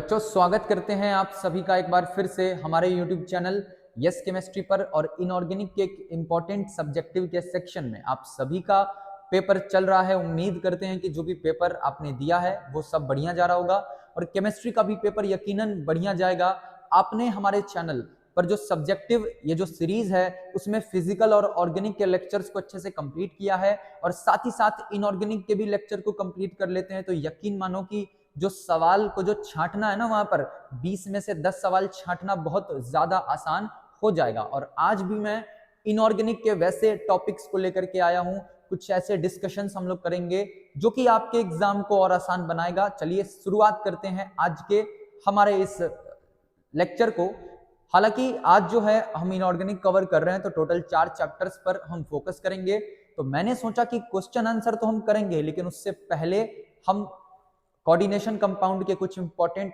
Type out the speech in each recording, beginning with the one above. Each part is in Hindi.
बच्चों स्वागत करते हैं आप सभी का एक बार फिर से हमारे YouTube चैनल यस केमिस्ट्री पर। और इनऑर्गेनिक के एक इम्पॉर्टेंट सब्जेक्टिव के सेक्शन में आप सभी का पेपर चल रहा है। उम्मीद करते हैं कि जो भी पेपर आपने दिया है वो सब बढ़िया जा रहा होगा और केमिस्ट्री का भी पेपर यकीनन बढ़िया जाएगा। आपने हमारे चैनल पर जो सब्जेक्टिव ये जो सीरीज है उसमें फिजिकल और ऑर्गेनिक के लेक्चर्स को अच्छे से कंप्लीट किया है और साथ ही साथ इनऑर्गेनिक के भी लेक्चर को कंप्लीट कर लेते हैं तो यकीन मानो कि जो सवाल को जो छांटना है ना, वहां पर 20 में से 10 सवाल छांटना बहुत ज्यादा आसान हो जाएगा। और आज भी मैं इनऑर्गेनिक के वैसे टॉपिक्स को लेकर के आया हूं, कुछ ऐसे डिस्कशंस हम लोग करेंगे जो कि आपके एग्जाम को और आसान बनाएगा। चलिए शुरुआत करते हैं आज के हमारे इस लेक्चर को। हालांकि आज जो है हम इनऑर्गेनिक कवर कर रहे हैं तो टोटल 4 चैप्टर्स पर हम फोकस करेंगे। तो मैंने सोचा कि क्वेश्चन आंसर तो हम करेंगे, लेकिन उससे पहले हम कोऑर्डिनेशन कंपाउंड के कुछ इंपॉर्टेंट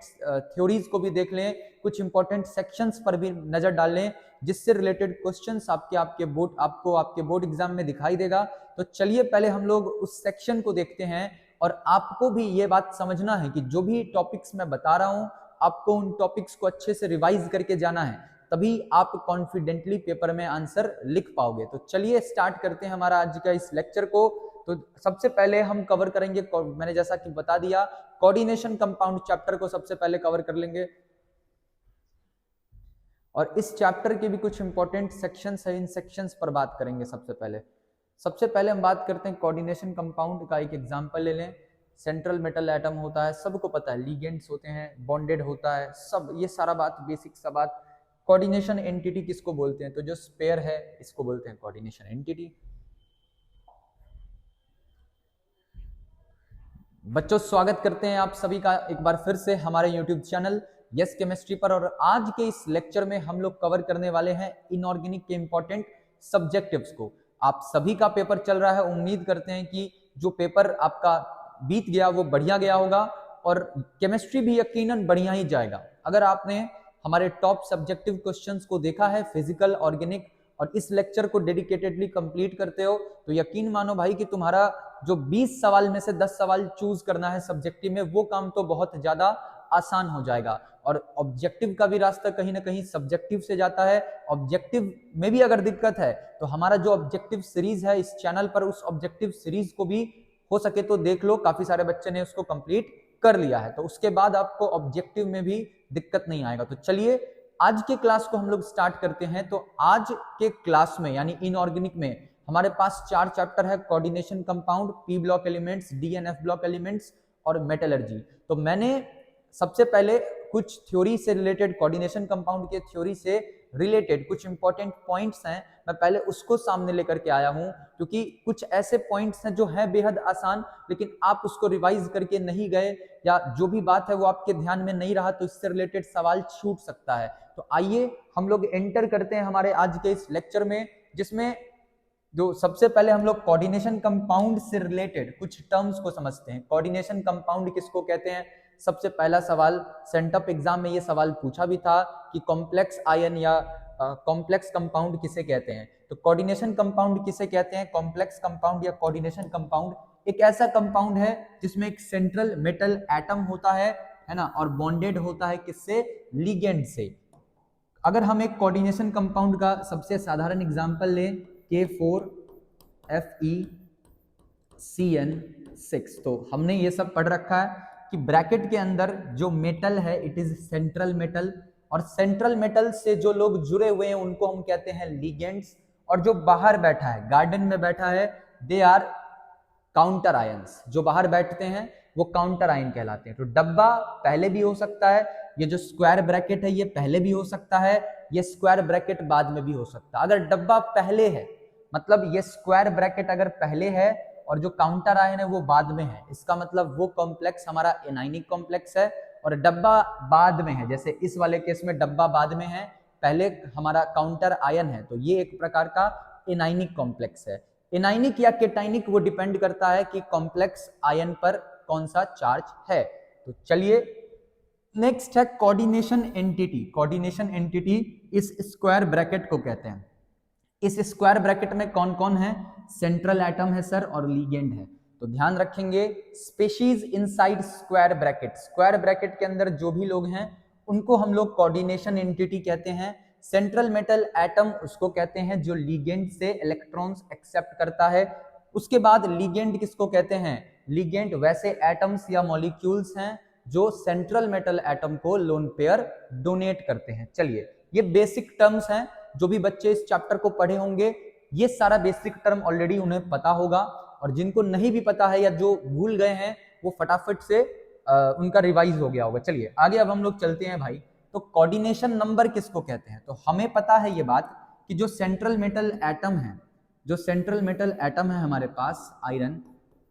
थ्योरीज को भी देख लें, कुछ इंपॉर्टेंट सेक्शंस पर भी नजर डाल लें जिससे रिलेटेड क्वेश्चंस आपके बोर्ड एग्जाम में दिखाई देगा। तो चलिए पहले हम लोग उस सेक्शन को देखते हैं। और आपको भी ये बात समझना है कि जो भी टॉपिक्स मैं बता रहा हूं आपको उन टॉपिक्स को अच्छे से रिवाइज करके जाना है, तभी आप कॉन्फिडेंटली पेपर में आंसर लिख पाओगे। तो चलिए स्टार्ट करते हैं हमारा आज का इस लेक्चर को। तो सबसे पहले हम कवर करेंगे, मैंने जैसा कि बता दिया, कोऑर्डिनेशन कंपाउंड चैप्टर को सबसे पहले कवर कर लेंगे। और इस चैप्टर के भी कुछ इंपॉर्टेंट सेक्शंस है, इन सेक्शंस पर बात करेंगे। सबसे पहले हम बात करते हैं कोऑर्डिनेशन कंपाउंड का। एक एग्जांपल ले लें, सेंट्रल मेटल एटम होता है, सबको पता है, लिगेंड्स होते हैं, बॉन्डेड होता है, सब ये सारा बात बेसिक सा बात। कोऑर्डिनेशन एंटिटी किसको बोलते हैं? तो जो स्पेयर है इसको बोलते हैं कोऑर्डिनेशन एंटिटी। बच्चों स्वागत करते हैं आप सभी का एक बार फिर से हमारे YouTube चैनल यस केमिस्ट्री पर। और आज के इस लेक्चर में हम लोग कवर करने वाले हैं इनऑर्गेनिक के इंपॉर्टेंट सब्जेक्टिव्स को। आप सभी का पेपर चल रहा है, उम्मीद करते हैं कि जो पेपर आपका बीत गया वो बढ़िया गया होगा और केमिस्ट्री भी यकीनन बढ़िया ही जाएगा। अगर आपने हमारे टॉप सब्जेक्टिव क्वेश्चंस को देखा है, फिजिकल, ऑर्गेनिक, और इस लेक्चर को डेडिकेटेडली कंप्लीट करते हो तो यकीन मानो भाई कि तुम्हारा जो 20 सवाल में से 10 सवाल चूज करना है सब्जेक्टिव में, वो काम तो बहुत ज्यादा आसान हो जाएगा। और ऑब्जेक्टिव का भी रास्ता कहीं ना कहीं सब्जेक्टिव से जाता है। ऑब्जेक्टिव में भी अगर दिक्कत है तो हमारा जो ऑब्जेक्टिव सीरीज है इस चैनल पर, उस ऑब्जेक्टिव सीरीज को भी हो सके तो देख लो, काफी सारे बच्चे ने उसको कंप्लीट कर लिया है, तो उसके बाद आपको ऑब्जेक्टिव में भी दिक्कत नहीं आएगा। तो चलिए आज के क्लास को हम लोग स्टार्ट करते हैं। तो आज के क्लास में यानी इनऑर्गेनिक में हमारे पास 4 चैप्टर है, coordination compound, P block elements, D and F block elements और मेटलर्जी। तो मैंने सबसे पहले कुछ थ्योरी से रिलेटेड, कोऑर्डिनेशन कंपाउंड के थ्योरी से रिलेटेड कुछ इंपॉर्टेंट पॉइंट्स हैं, मैं पहले उसको सामने लेकर के आया हूं, क्योंकि कुछ ऐसे पॉइंट्स हैं जो है बेहद आसान, लेकिन आप उसको रिवाइज करके नहीं गए या जो भी बात है वो आपके ध्यान में नहीं रहा तो इससे रिलेटेड सवाल छूट सकता है। तो आइए हम लोग एंटर करते हैं हमारे आज के इस लेक्चर में, जिसमें जो सबसे पहले हम लोग कोऑर्डिनेशन कंपाउंड से रिलेटेड कुछ टर्म्स को समझते हैं। कोऑर्डिनेशन कंपाउंड किसको कहते हैं? सबसे पहला सवाल, सेंटअप एग्जाम में ये सवाल पूछा भी था कि कॉम्प्लेक्स आयन या कॉम्प्लेक्स कंपाउंड किसे कहते हैं? तो कोऑर्डिनेशन कंपाउंड किसे कहते हैं? कॉम्प्लेक्स कंपाउंड या कोऑर्डिनेशन कंपाउंड एक ऐसा कंपाउंड है जिसमें एक सेंट्रल मेटल एटम होता है ना, और बॉन्डेड होता है किससे? लिगेंड से। अगर हम एक कोऑर्डिनेशन कंपाउंड का सबसे साधारण एग्जांपल लें, K4FeCN6, तो हमने ये सब पढ़ रखा है कि ब्रैकेट के अंदर जो मेटल है इट इज सेंट्रल मेटल, और सेंट्रल मेटल से जो लोग जुड़े हुए हैं उनको हम कहते हैं लिगेंड्स, और जो बाहर बैठा है, गार्डन में बैठा है, दे आर काउंटर आयंस। जो बाहर बैठते हैं वो काउंटर आयन कहलाते हैं। तो डब्बा पहले भी हो सकता है, ये जो स्क्वायर ब्रैकेट है ये पहले भी हो सकता है, ये स्क्वायर ब्रैकेट बाद में भी हो सकता है। अगर डब्बा पहले है, मतलब ये स्क्वायर ब्रैकेट अगर पहले है और जो काउंटर आयन है वो बाद में है, इसका मतलब वो कॉम्प्लेक्स हमारा एनायनिक कॉम्प्लेक्स है। और डब्बा बाद में है, जैसे इस वाले केस में डब्बा बाद में है, पहले हमारा काउंटर आयन है, तो ये एक प्रकार का एनायनिक कॉम्प्लेक्स है। एनायनिक या केटायनिक वो डिपेंड करता है कि कॉम्प्लेक्स आयन पर कौन सा चार्ज है। तो चलिए नेक्स्ट है कोऑर्डिनेशन एंटिटी। कोऑर्डिनेशन एंटिटी इस स्क्वायर ब्रैकेट को कहते हैं। इस स्क्वायर ब्रैकेट में कौन कौन है? सेंट्रल एटम है सर और लिगेंड है। तो ध्यान रखेंगे species inside square bracket, square bracket के अंदर जो भी लोग हैं उनको हम लोग कोऑर्डिनेशन एंटिटी कहते हैं। सेंट्रल मेटल एटम उसको कहते हैं जो लिगेंड से इलेक्ट्रॉन्स एक्सेप्ट करता है। उसके बाद लिगेंड किसको कहते हैं, लिगेंड वैसे एटम्स या मॉलिक्यूल्स हैं जो सेंट्रल मेटल एटम को लोन पेयर डोनेट करते हैं। चलिए ये बेसिक टर्म्स हैं, जो भी बच्चे इस चैप्टर को पढ़े होंगे ये सारा बेसिक टर्म ऑलरेडी उन्हें पता होगा, और जिनको नहीं भी पता है या जो भूल गए हैं वो फटाफट से उनका रिवाइज हो गया होगा। चलिए आगे अब हम लोग चलते हैं भाई। तो कोऑर्डिनेशन नंबर किसको कहते हैं, तो हमें पता है ये बात कि जो सेंट्रल मेटल एटम है, जो सेंट्रल मेटल एटम है हमारे पास आयरन,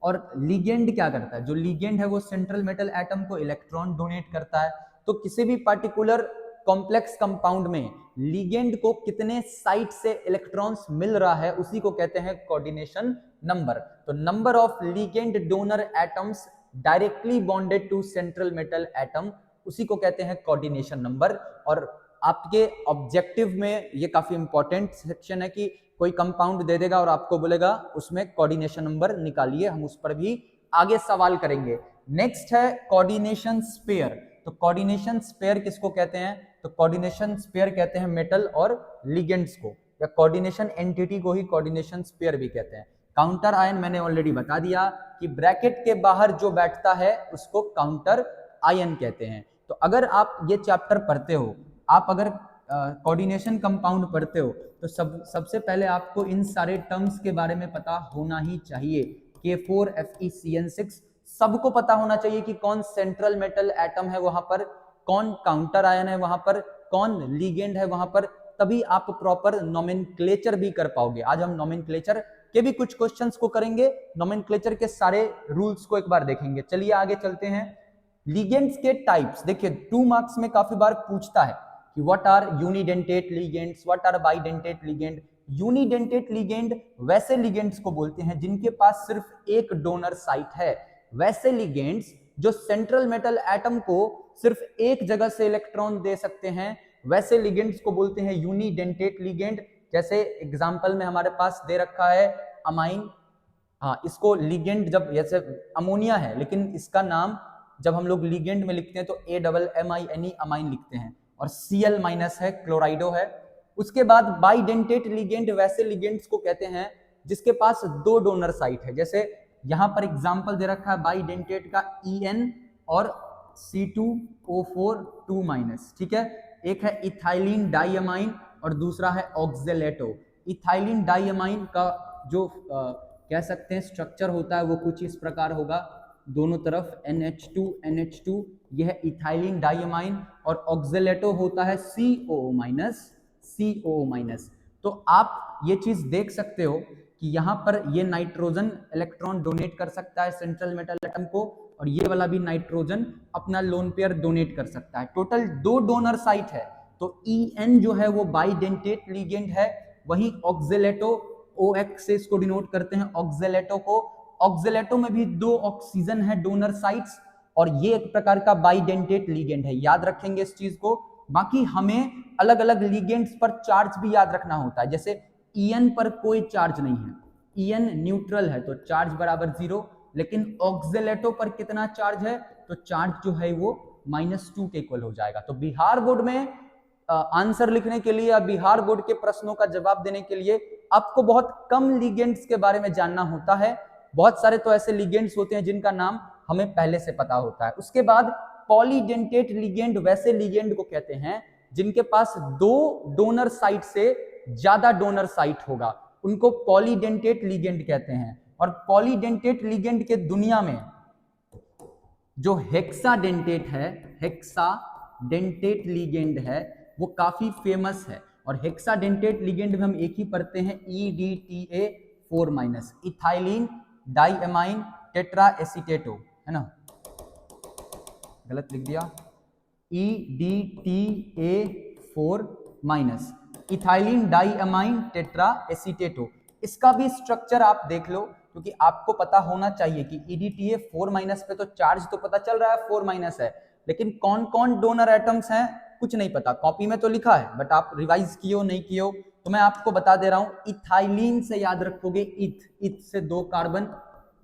और लिगेंड क्या करता है, जो लिगेंड है वो सेंट्रल मेटल एटम को इलेक्ट्रॉन डोनेट करता है। तो किसी भी पार्टिकुलर कॉम्प्लेक्स कंपाउंड में लिगेंड को कितने साइट से इलेक्ट्रॉन्स मिल रहा है उसी को कहते हैं कोऑर्डिनेशन नंबर। तो number of ligand donor atoms directly bonded to central metal atom, उसी को कहते हैं कोऑर्डिनेशन नंबर। और आपके ऑब्जेक्टिव में ये काफी इंपॉर्टेंट सेक्शन है कि कोई कंपाउंड दे देगा और आपको बोलेगा उसमें कोऑर्डिनेशन नंबर निकालिए, हम उस पर भी आगे सवाल करेंगे। नेक्स्ट है कोऑर्डिनेशन स्पेयर। तो कोऑर्डिनेशन स्पेयर किसको कहते हैं, तो कोऑर्डिनेशन स्पेयर कहते हैं मेटल और लिगेंड्स को, या कोऑर्डिनेशन एंटिटी को ही कोऑर्डिनेशन स्पेयर भी कहते हैं। काउंटर आयन मैंने ऑलरेडी बता दिया कि ब्रैकेट के बाहर जो बैठता है उसको काउंटर आयन कहते हैं। तो अगर आप ये चैप्टर पढ़ते हो, आप अगर कोऑर्डिनेशन कंपाउंड पढ़ते हो तो सबसे पहले आपको इन सारे टर्म्स के बारे में पता होना ही चाहिए। K4FeCN6 सबको पता होना चाहिए कि कौन सेंट्रल मेटल एटम है वहां पर, कौन काउंटर आयन है वहां पर, कौन लिगेंड है वहां पर, तभी आप प्रॉपर नोमेनक्लेचर भी कर पाओगे। आज हम नोमेनक्लेचर के भी कुछ क्वेश्चंस को करेंगे, नोमेनक्लेचर के सारे रूल्स को एक बार देखेंगे। चलिए आगे चलते हैं। लिगेंड्स के टाइप्स देखिए, 2 मार्क्स में काफी बार पूछता है कि what are unidentate ligands, what are bidentate ligand. Unidentate ligand वैसे लिगेंड्स को बोलते हैं जिनके पास सिर्फ एक डोनर साइट है। वैसे लिगेंड्स जो सेंट्रल मेटल एटम को सिर्फ एक जगह से इलेक्ट्रॉन दे सकते हैं, वैसे लिगेंड्स को बोलते हैं यूनिडेंटेट लिगेंड। जैसे एग्जांपल में हमारे पास दे रखा है अमाइन, हाँ इसको लिगेंड, जब जैसे अमोनिया है लेकिन इसका नाम जब हम लोग लिगेंड में लिखते हैं तो AMMINE अमाइन लिखते हैं, और Cl माइनस है, क्लोराइडो है। उसके बाद बाइडेंटेट लिगेंड वैसे लिगेंड्स को कहते हैं जिसके पास 2 डोनर साइट है। जैसे यहां पर एग्जांपल दे रखा है बाइडेंटेट का En और C2O4 2 माइनस, ठीक है। एक है इथाइलिन डाइअमाइन और दूसरा है ऑक्जेलेटो। इथाइलिन डाइअमाइन का जो कह सकते हैं स्ट्रक्चर होता है वो कुछ इस प्रकार होगा, दोनों तरफ NH2 यह है इथाइलिन डाइअमाइन, और ऑक्जेलेटो होता है COO-। तो आप ये चीज देख सकते हो कि यहाँ पर ये नाइट्रोजन इलेक्ट्रॉन डोनेट कर सकता है सेंट्रल मेटल एटम को, और ये वाला भी नाइट्रोजन अपना लोन पेयर डोनेट कर सकता है। टोटल 2 डोनर साइट है। तो En जो है वो बाइडेंटेट लिगेंड है, वहीं ऑक्जेलेटो OX से इसको डिनोट करते हैं ऑक्जेलेटो को। ऑक्जेलेटो में भी 2 ऑक्सीजन है डोनर साइट्स, और ये एक प्रकार का बाइडेंटेट लिगेंड है, याद रखेंगे इस चीज को। बाकी हमें अलग अलग लिगेंड्स पर चार्ज भी याद रखना होता है। जैसे En पर कोई चार्ज नहीं है, En न्यूट्रल है तो चार्ज बराबर 0, लेकिन ऑक्जेलेटो पर कितना चार्ज है, तो चार्ज जो है वो -2 के इक्वल हो जाएगा। तो बिहार बोर्ड में आंसर लिखने के लिए या बिहार बोर्ड के प्रश्नों का जवाब देने के लिए आपको बहुत कम लिगेंड्स के बारे में जानना होता है। बहुत सारे तो ऐसे लिगेंड्स होते हैं जिनका नाम हमें पहले से पता होता है। उसके बाद पॉलीडेंटेट लिगेंड वैसे लिगेंड को कहते हैं जिनके पास 2 डोनर साइट से ज्यादा डोनर साइट होगा, उनको पॉलीडेंटेट लिगेंड कहते हैं। और पॉलीडेंटेट लिगेंड के दुनिया में जो हेक्साडेंटेट है, हेक्साडेंटेट लिगेंड है, वो काफी फेमस है। और हेक्साडेंटेट लिगेंड में हम एक ही पढ़ते हैं EDTA4-, इथाइलिन डाइअमाइन टेट्रा एसीटेटो, है ना, गलत लिख दिया, EDTA4-, इथाइलिन डाइअमाइन टेट्रा एसीटेटो। इसका भी स्ट्रक्चर आप देख लो, क्योंकि आपको पता होना चाहिए कि EDTA4- पे तो चार्ज तो पता चल रहा है 4- है, लेकिन कौन कौन डोनर एटम्स हैं कुछ नहीं पता। कॉपी में तो लिखा है बट आप रिवाइज किए हो नहीं किए हो, तो मैं आपको बता दे रहा हूं। इथाइलिन से याद रखोगे इथ से 2 कार्बन,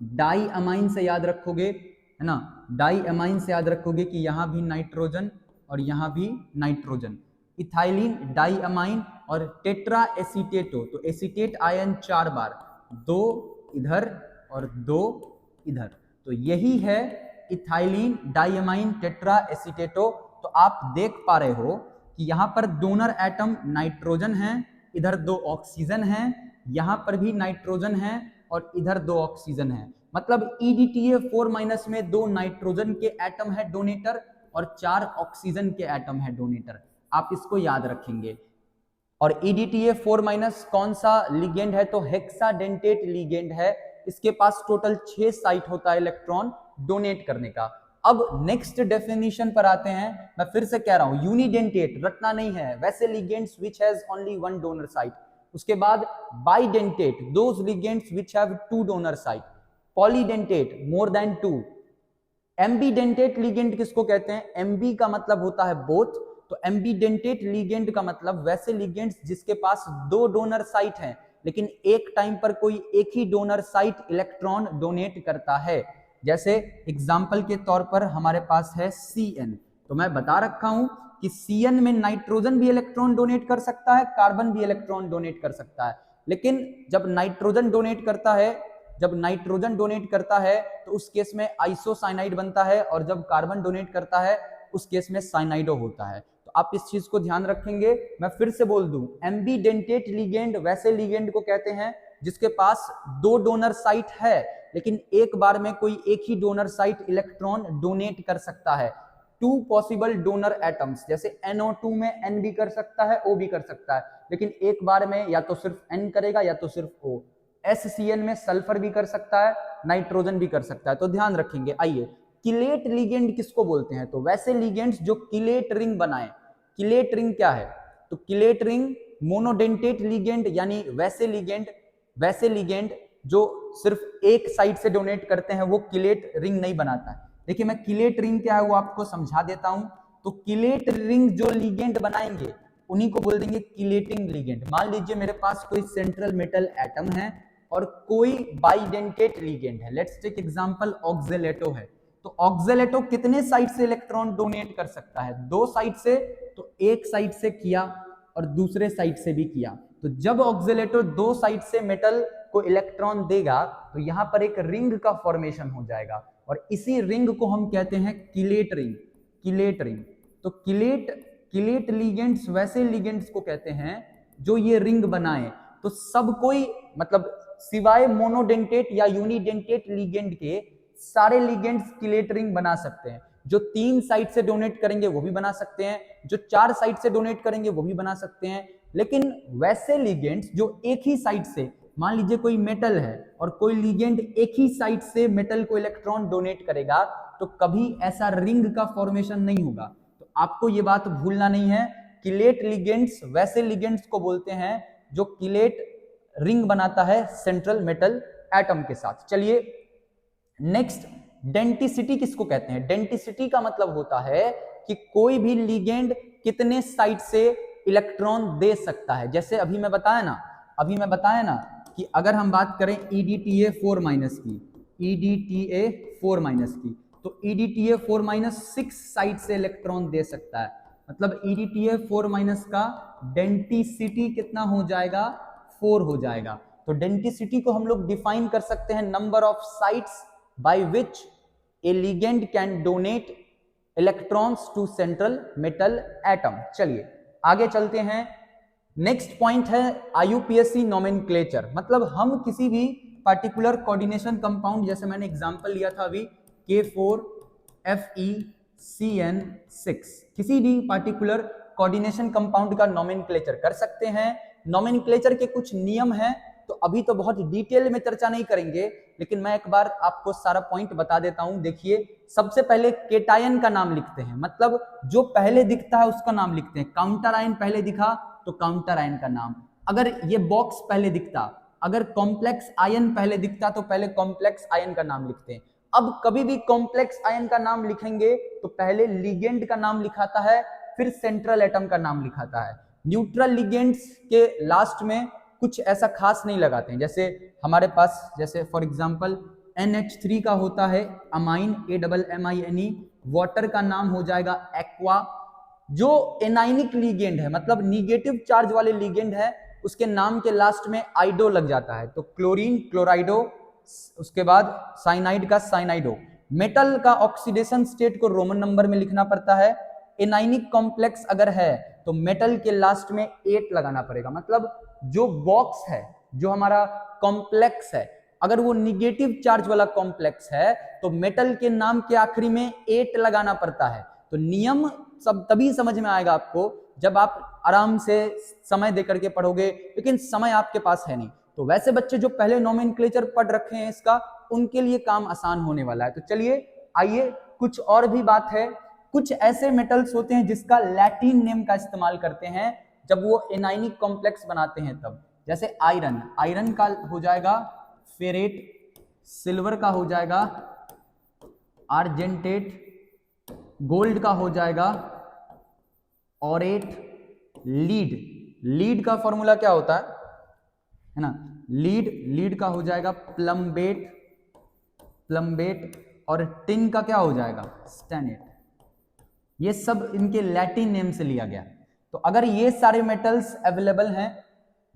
डाई अमाइन से याद रखोगे, है ना, डाई अमाइन से याद रखोगे कि यहाँ भी नाइट्रोजन और यहाँ भी नाइट्रोजन, इथाइलिन डाई अमाइन और टेट्रा एसीटेटो, तो एसीटेट आयन 4 बार, 2 इधर और 2 इधर, तो यही है इथाइलिन डाइअमाइन टेट्रा एसीटेटो। तो आप देख पा रहे हो कि यहाँ पर डोनर एटम नाइट्रोजन है, इधर 2 ऑक्सीजन है, यहाँ पर भी नाइट्रोजन है और इधर 2 ऑक्सीजन है, मतलब EDTA4- में 2 नाइट्रोजन के एटम है डोनेटर और 4 ऑक्सीजन के एटम है डोनेटर, आप इसको याद रखेंगे। और EDTA4- कौन सा लिगेंड है, तो हेक्साडेंटेट लिगेंड है, इसके पास टोटल 6 साइट होता है इलेक्ट्रॉन डोनेट करने का। अब नेक्स्ट डेफिनेशन पर आते हैं, मैं फिर से कह रहा हूं यूनिडेंटेट रटना नहीं है, वैसे ligands which has only 1 donor site, उसके बाद bidentate those ligands which have 2 donor site, polydentate more than 2, ambidentate ligand किसको कहते हैं, एम्बी का मतलब होता है बोथ, तो एम्बीडेंटेट लिगेंड का मतलब वैसे लिगेंड्स जिसके पास 2 डोनर साइट हैं लेकिन एक टाइम पर कोई एक ही डोनर साइट इलेक्ट्रॉन डोनेट करता है। जैसे एग्जांपल के तौर पर हमारे पास है Cn, तो मैं बता रखा हूं कि Cn में नाइट्रोजन भी इलेक्ट्रॉन डोनेट कर सकता है, कार्बन भी इलेक्ट्रॉन डोनेट कर सकता है, लेकिन जब नाइट्रोजन डोनेट करता है तो उस केस में आइसोसाइनाइड बनता है, और जब कार्बन डोनेट करता है उस केस में साइनाइडो होता है। तो आप इस चीज को ध्यान रखेंगे। मैं फिर से बोल दूं, एम्बीडेंटेट लिगेंड वैसे लिगेंड को कहते हैं जिसके पास 2 डोनर साइट है लेकिन एक बार में कोई एक ही डोनर साइट इलेक्ट्रॉन डोनेट कर सकता है, 2 पॉसिबल डोनर एटम्स, जैसे NO2 में N भी कर सकता है, O भी कर सकता है, लेकिन एक बार में या तो सिर्फ N करेगा या तो सिर्फ O। HCl में सल्फर भी कर सकता है, नाइट्रोजन भी कर सकता है, तो ध्यान रखेंगे। आइए, किलेट लिगेंड किसको बोलते हैं, तो वैसे लिगेंड्स जो किलेट रिंग बनाए। किलेट रिंग क्या है, तो किलेट रिंग मोनोडेंटेट लिगेंड, यानी वैसे लिगेंड जो सिर्फ एक साइड से डोनेट करते हैं वो किलेट रिंग नहीं बनाता है। देखिए मैं किलेट रिंग क्या है वो आपको समझा देता हूं। तो किलेट रिंग जो लिगेंड बनाएंगे उन्हीं को बोल देंगे किलेटिंग लिगेंड। मान लीजिए मेरे पास कोई सेंट्रल मेटल एटम है और कोई बाइडेंटेट लिगेंड है, लेट्स टेक एग्जांपल ऑक्जेलेटो है, तो ऑक्जेलेटो कितने साइड से इलेक्ट्रॉन डोनेट कर सकता है, 2 साइड से, तो एक साइड से किया और दूसरे साइड से भी किया, तो जब ऑक्जेलेटो 2 साइड से मेटल को इलेक्ट्रॉन देगा तो यहां पर एक रिंग का फॉर्मेशन हो जाएगा और इसी रिंग को हम कहते हैं किलेट रिंग। तो किलेट लिगेंड्स वैसे लिगेंड्स को कहते हैं जो ये रिंग बनाए। तो सब कोई मतलब सिवाय मोनोडेंटेट या यूनिडेंटेट लिगेंड के सारे लिगेंड्स किलेट रिंग बना सकते हैं। जो 3 साइड से डोनेट करेंगे वो भी बना सकते हैं, जो 4 साइड से डोनेट करेंगे वो भी बना सकते हैं, लेकिन वैसे लिगेंड्स जो एक ही साइड से, मान लीजिए कोई मेटल है और कोई लिगेंड एक ही साइड से मेटल को इलेक्ट्रॉन डोनेट करेगा तो कभी ऐसा रिंग का फॉर्मेशन नहीं होगा। तो आपको ये बात भूलना नहीं है, किलेट लिगेंड्स वैसे लिगेंड्स को बोलते हैं जो किलेट रिंग बनाता है सेंट्रल मेटल एटम के साथ। चलिए नेक्स्ट, डेंटिसिटी किसको कहते हैं, डेंटिसिटी का मतलब होता है कि कोई भी लिगेंड कितने साइड से इलेक्ट्रॉन दे सकता है। जैसे अभी मैं बताया ना कि अगर हम बात करें EDTA4- की, तो EDTA4- 6 साइड से इलेक्ट्रॉन दे सकता है, मतलब EDTA4- का डेंटिसिटी कितना हो जाएगा, 4 हो जाएगा। तो डेंटिसिटी को हम लोग डिफाइन कर सकते हैं number of sites by which a ligand can donate electrons to central metal atom. चलिए आगे चलते हैं। नेक्स्ट पॉइंट है IUPAC नोमेनक्लेचर, मतलब हम किसी भी पार्टिकुलर कोऑर्डिनेशन कंपाउंड, जैसे मैंने एग्जांपल लिया था अभी K4FeCN6, किसी भी पार्टिकुलर कोऑर्डिनेशन कंपाउंड का नोमेनक्लेचर कर सकते हैं। नोमेनक्लेचर के कुछ नियम हैं, तो अभी तो बहुत डिटेल में चर्चा नहीं करेंगे, लेकिन मैं एक बार आपको सारा पॉइंट बता देता हूं। देखिए सबसे पहले केटायन का नाम लिखते हैं, मतलब जो पहले दिखता है उसका नाम लिखते हैं। काउंटर आयन पहले दिखा तो काउंटर आयन का नाम, अगर ये बॉक्स पहले दिखता, अगर कॉम्प्लेक्स आयन पहले दिखता तो पहले कॉम्प्लेक्स आयन का नाम लिखते हैं। अब कभी भी कॉम्प्लेक्स आयन का नाम लिखेंगे तो पहले लिगेंड का नाम लिखाता है, फिर सेंट्रल एटम का नाम लिखाता है। न्यूट्रल लिगेंड्स के लास्ट में कुछ ऐसा खास नहीं लगाते हैं, जैसे हमारे पास, जैसे फॉर एग्जांपल NH3 का होता है अमाइन, AMMINE। वाटर का नाम हो जाएगा एक्वा। जो एनाइनिक लीगेंड है, मतलब निगेटिव चार्ज वाले लीगेंड है, उसके नाम के लास्ट में आइडो लग जाता है, तो क्लोरीन, क्लोराइडो, उसके बाद साइनाइड का साइनाइडो। मेटल का ऑक्सीडेशन स्टेट को रोमन नंबर में लिखना पड़ता है। एनाइनिक कॉम्प्लेक्स अगर है तो मेटल के लास्ट में 8 लगाना पड़ेगा, मतलब जो बॉक्स है, जो हमारा कॉम्प्लेक्स है, अगर वो निगेटिव चार्ज वाला कॉम्प्लेक्स है तो मेटल के नाम के आखिरी में 8 लगाना पड़ता है। तो नियम सब तभी समझ में आएगा आपको जब आप आराम से समय देकर के पढ़ोगे, लेकिन समय आपके पास है नहीं। तो वैसे बच्चे जो पहले नोमेनक्लेचर पढ़ रखे हैं इसका, उनके लिए काम आसान होने वाला है। तो चलिए आइए, कुछ और भी बात है। कुछ ऐसे मेटल्स होते हैं जिसका लैटिन नेम का इस्तेमाल करते हैं जब वो एनाइनिक कॉम्प्लेक्स बनाते हैं तब, जैसे आयरन, आयरन का हो जाएगा फेरेट, सिल्वर का हो जाएगा आर्जेंटेट, गोल्ड का हो जाएगा ऑरेट, लीड, लीड का फॉर्मूला क्या होता है ना, लीड, लीड का हो जाएगा प्लम्बेट, प्लम्बेट, और टिन का क्या हो जाएगा स्टेनेट। ये सब इनके लैटिन नेम से लिया गया। तो अगर ये सारे मेटल्स अवेलेबल हैं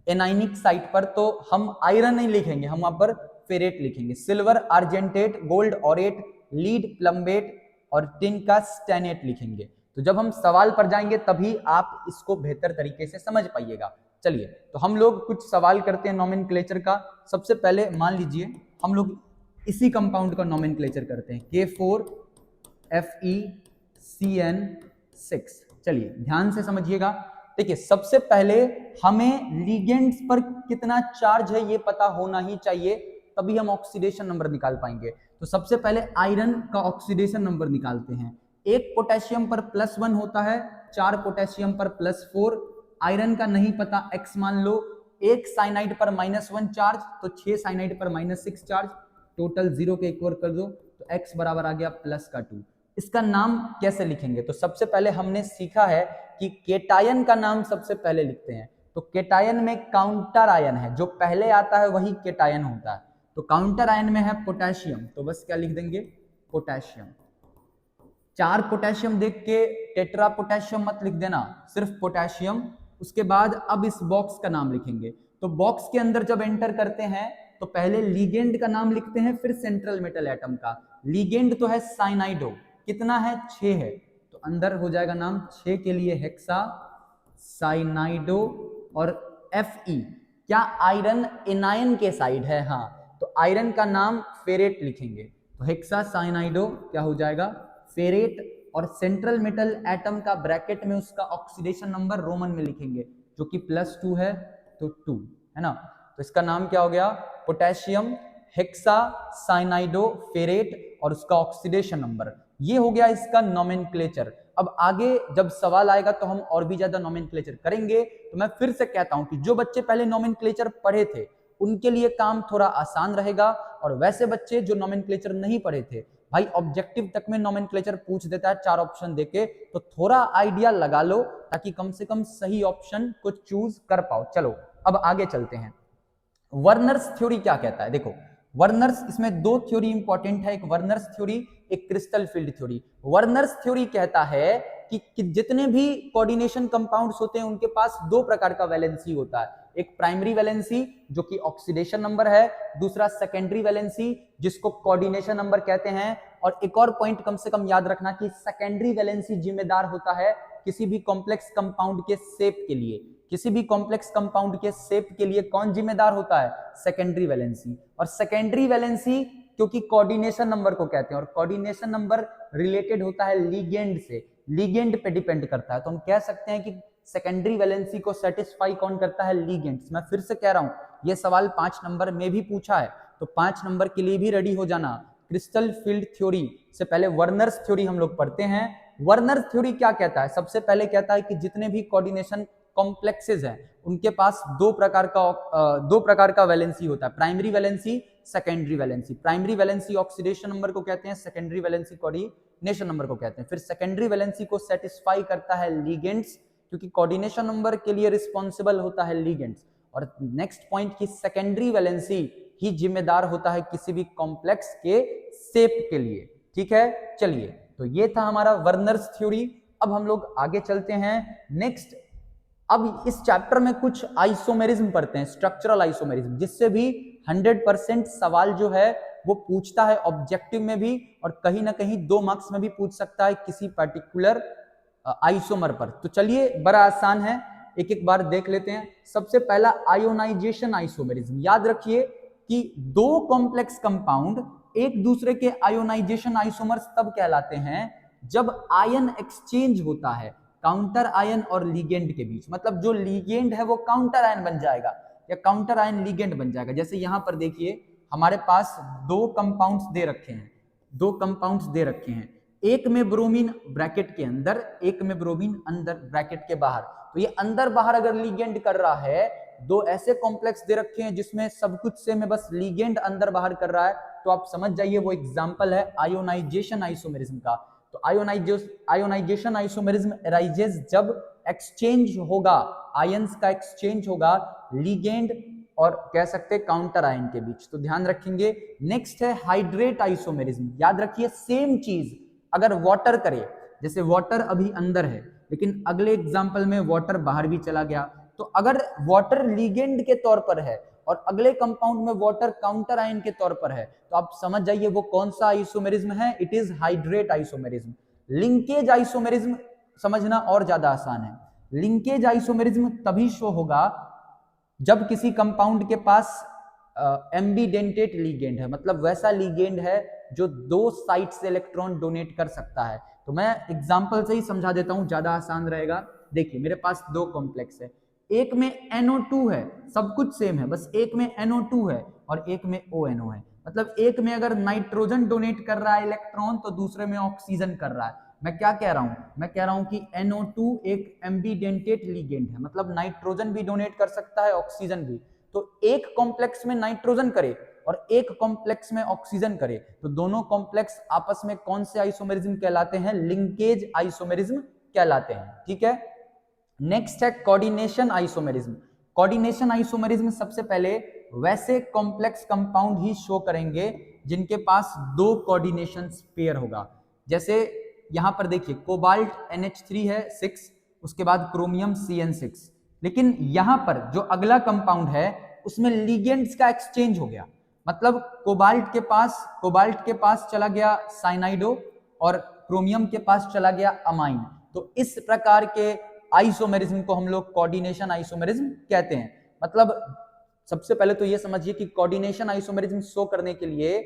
एनाइनिक साइट पर तो हम आयरन नहीं लिखेंगे, हम वहां पर फेरेट लिखेंगे। सिल्वर आर्जेंटेट, गोल्ड ऑरेट, लीड प्लम्बेट और टिन का स्टेनेट लिखेंगे। तो जब हम सवाल पर जाएंगे तभी आप इसको बेहतर तरीके से समझ पाइएगा। चलिए, तो हम लोग कुछ सवाल करते हैं नोमेनक्लेचर का। सबसे पहले मान लीजिए हम लोग इसी कंपाउंड का नोमेनक्लेचर करते हैं, K4FeCN6। चलिए ध्यान से समझिएगा। देखिए, सबसे पहले हमें लिगेंड्स पर कितना चार्ज है ये पता होना ही चाहिए, तभी हम ऑक्सीडेशन नंबर निकाल पाएंगे। तो सबसे पहले आयरन का ऑक्सीडेशन नंबर निकालते हैं। 1 पोटेशियम पर +1 होता है, 4 पोटेशियम पर +4। आयरन का नहीं पता, X मान लो। 1 साइनाइड पर -1 चार्ज, तो 6 साइनाइड पर -6 चार्ज, टोटल 0 के इक्वल कर दो, तो X बराबर आ गया +2। इसका नाम कैसे लिखेंगे? तो सबसे पहले हमने सीखा है कि केटायन का नाम सबसे पहले लिखते हैं। तो केटायन में काउंटर आयन है, जो पहले आता है वही केटायन होता है। तो काउंटर आयन में है पोटेशियम, तो बस क्या लिख देंगे पोटेशियम। 4 पोटेशियम देख के टेट्रा पोटेशियम मत लिख देना, सिर्फ पोटेशियम। उसके बाद अब इस बॉक्स का नाम लिखेंगे। तो बॉक्स के अंदर जब एंटर करते हैं तो पहले लीगेंड का नाम लिखते हैं, फिर सेंट्रल मेटल एटम का। लीगेंड तो है साइनाइडो, कितना है 6 है, तो अंदर हो जाएगा नाम 6 के लिए हेक्सा साइनाइडो। और Fe क्या आयरन एनायन के साइड है? हाँ, तो आयरन का नाम फेरेट लिखेंगे। तो हेक्सा साइनाइडो क्या हो जाएगा फेरेट। और सेंट्रल मेटल एटम का ब्रैकेट में उसका ऑक्सीडेशन नंबर रोमन में लिखेंगे, जो कि +2 है, तो 2 है ना। तो इसका नाम क्या हो गया पोटेशियम हेक्सा साइनाइडो फेरेट, और उसका ऑक्सीडेशन नंबर। ये हो गया इसका नोमेनक्लेचर। अब आगे जब सवाल आएगा तो हम और भी ज्यादा नोमेनक्लेचर करेंगे। तो मैं फिर से कहता हूं कि जो बच्चे पहले नोमेनक्लेचर पढ़े थे उनके लिए काम थोड़ा आसान रहेगा, और वैसे बच्चे जो नोमेनक्लेचर नहीं पढ़े थे, भाई ऑब्जेक्टिव तक में नोमेनक्लेचर पूछ देता है 4 ऑप्शन देके, तो थोड़ा आइडिया लगा लो ताकि कम से कम सही ऑप्शन को चूज कर पाओ। चलो अब आगे चलते हैं। वर्नर्स थ्योरी क्या कहता है? देखो, वर्नर्स, इसमें 2 थ्योरी इंपॉर्टेंट है, एक वर्नर्स थ्योरी, एक crystal field theory. Werner's theory कहता है कि जितने भी कोऑर्डिनेशन कंपाउंड्स होते हैं उनके पास 2 प्रकार का वैलेंसी होता है। एक प्राइमरी वैलेंसी जो कि ऑक्सीडेशन नंबर है, दूसरा सेकेंडरी वैलेंसी जिसको कोऑर्डिनेशन नंबर कहते हैं। और एक और पॉइंट कम से कम याद रखना कि सेकेंडरी वैलेंसी जिम्मेदार होता है किसी भी कॉम्प्लेक्स कंपाउंड के शेप के लिए। किसी भी कॉम्प्लेक्स कंपाउंड के शेप के लिए कौन जिम्मेदार होता है? Secondary valency. और सेकेंडरी वैलेंसी क्योंकि कोऑर्डिनेशन नंबर को कहते हैं, और कोऑर्डिनेशन नंबर रिलेटेड होता है लिगेंड से, लिगेंड पे डिपेंड करता है। तो हम कह सकते हैं कि सेकेंडरी वैलेंसी को सेटिस्फाई कौन करता है? लिगेंड्स। मैं फिर से कह रहा हूं, यह सवाल 5 नंबर में भी पूछा है, तो 5 नंबर के लिए भी रेडी हो जाना। क्रिस्टल फील्ड थ्योरी से पहले वर्नर्स थ्योरी हम लोग पढ़ते हैं। वर्नर्स थ्योरी क्या कहता है? सबसे पहले कहता है कि जितने भी कोऑर्डिनेशन कॉम्प्लेक्सेस हैं उनके पास 2 प्रकार का वैलेंसी होता है, primary valency, secondary valency. Primary valency oxidation number को कहते हैं, सेकेंडरी वैलेंसी कोऑर्डिनेशन नंबर को कहते हैं। फिर सेकेंडरी वैलेंसी को सेटिस्फाई करता है लिगेंड्स, क्योंकि कोऑर्डिनेशन नंबर के लिए रिस्पॉन्सिबल होता है लिगेंड्स। और नेक्स्ट पॉइंट की सेकेंडरी वैलेंसी ही जिम्मेदार होता है किसी भी कॉम्प्लेक्स के शेप के लिए। ठीक है, चलिए, तो ये था हमारा वर्नर्स थ्योरी। अब हम लोग आगे चलते हैं नेक्स्ट। अब इस चैप्टर में कुछ आइसोमेरिज्म पढ़ते हैं, स्ट्रक्चरल आइसोमेरिज्म, जिससे भी 100% सवाल जो है वो पूछता है ऑब्जेक्टिव में भी, और कहीं ना कहीं 2 मार्क्स में भी पूछ सकता है किसी पर्टिकुलर आइसोमर पर। तो चलिए, बड़ा आसान है, एक एक बार देख लेते हैं। सबसे पहला आयोनाइजेशन आइसोमेरिज्म। याद रखिए कि 2 कॉम्प्लेक्स कंपाउंड एक दूसरे के आयोनाइजेशन आइसोमर्स तब कहलाते हैं जब आयन एक्सचेंज होता है काउंटर आयन और लीगेंड के बीच। मतलब जो लीगेंड है वो काउंटर आयन बन जाएगा या काउंटर आयन लीगेंड बन जाएगा। जैसे यहां पर देखिए हमारे पास 2 कंपाउंड्स दे रखे हैं, 2 कंपाउंड्स दे रखे हैं, एक में ब्रोमीन ब्रैकेट के अंदर, एक में ब्रोमीन अंदर ब्रैकेट के बाहर। तो ये अंदर बाहर अगर लीगेंड कर रहा है, 2 ऐसे कॉम्प्लेक्स दे रखे हैं जिसमें सब कुछ सेम है, बस लीगेंड अंदर बाहर कर रहा है, तो आप समझ जाइए वो एग्जांपल है आयोनाइजेशन आइसोमेरिज्म का। तो आयोनाइजेशन आइसोमेरिज्म अराइजेस जब एक्सचेंज होगा, आयंस का एक्सचेंज होगा लीगेंड और कह सकते हैं काउंटर आयन के बीच। तो ध्यान रखेंगे। नेक्स्ट है हाइड्रेट आइसोमेरिज्म। याद रखिए सेम चीज अगर वाटर करे, जैसे वाटर अभी अंदर है लेकिन अगले एग्जांपल में वाटर बाहर भी चला गया, तो अगर वाटर लीगेंड के तौर पर है और अगले कंपाउंड में वाटर काउंटर आयन के तौर पर है, तो आप समझ जाइए वो कौन सा आइसोमेरिज्म है, it is hydrate isomerism. Linkage isomerism समझना और ज्यादा आसान है। लिंकेज आइसोमेरिज्म तभी शो होगा जब किसी कंपाउंड के पास एम्बीडेंटेट लीगेंड है, मतलब वैसा लीगेंड है जो 2 साइड से इलेक्ट्रॉन डोनेट कर सकता है। तो मैं एग्जांपल से ही समझा देता हूं, ज्यादा आसान रहेगा। देखिए मेरे पास 2 कॉम्प्लेक्स है, एक में NO2 है, सब कुछ सेम है, बस एक में NO2 है और एक में ONO है। मतलब एक में अगर नाइट्रोजन डोनेट कर रहा है इलेक्ट्रॉन तो दूसरे में ऑक्सीजन कर रहा है। मैं क्या कह रहा हूं, मैं कह रहा हूं कि NO2 एक एम्बीडेंटेट लीगेंड है, मतलब नाइट्रोजन भी डोनेट कर सकता है, ऑक्सीजन भी। तो एक कॉम्प्लेक्स में नाइट्रोजन करे और एक कॉम्प्लेक्स में ऑक्सीजन करे, तो दोनों कॉम्प्लेक्स आपस में कौन से आइसोमेरिज्म कहलाते हैं, लिंकेज आइसोमेरिज्म कहलाते हैं। ठीक है, नेक्स्ट है कोऑर्डिनेशन आइसोमेरिज्म। कोऑर्डिनेशन आइसोमेरिज्म सबसे पहले वैसे कॉम्प्लेक्स कंपाउंड ही शो करेंगे जिनके पास 2 कोऑर्डिनेशन पेयर होगा। जैसे यहां पर देखिए कोबाल्ट NH3 है 6, उसके बाद क्रोमियम CN6, लेकिन यहां पर जो अगला कंपाउंड है उसमें लीगेंड्स का एक्सचेंज हो गया। मतलब कोबाल्ट के पास चला गया साइनाइडो और क्रोमियम के पास चला गया अमाइन। तो इस प्रकार के आइसोमेरिज्म को हम लोग कोऑर्डिनेशन आइसोमेरिज्म कहते हैं। मतलब सबसे पहले तो ये समझिए कि कोऑर्डिनेशन आइसोमेरिज्म शो करने के लिए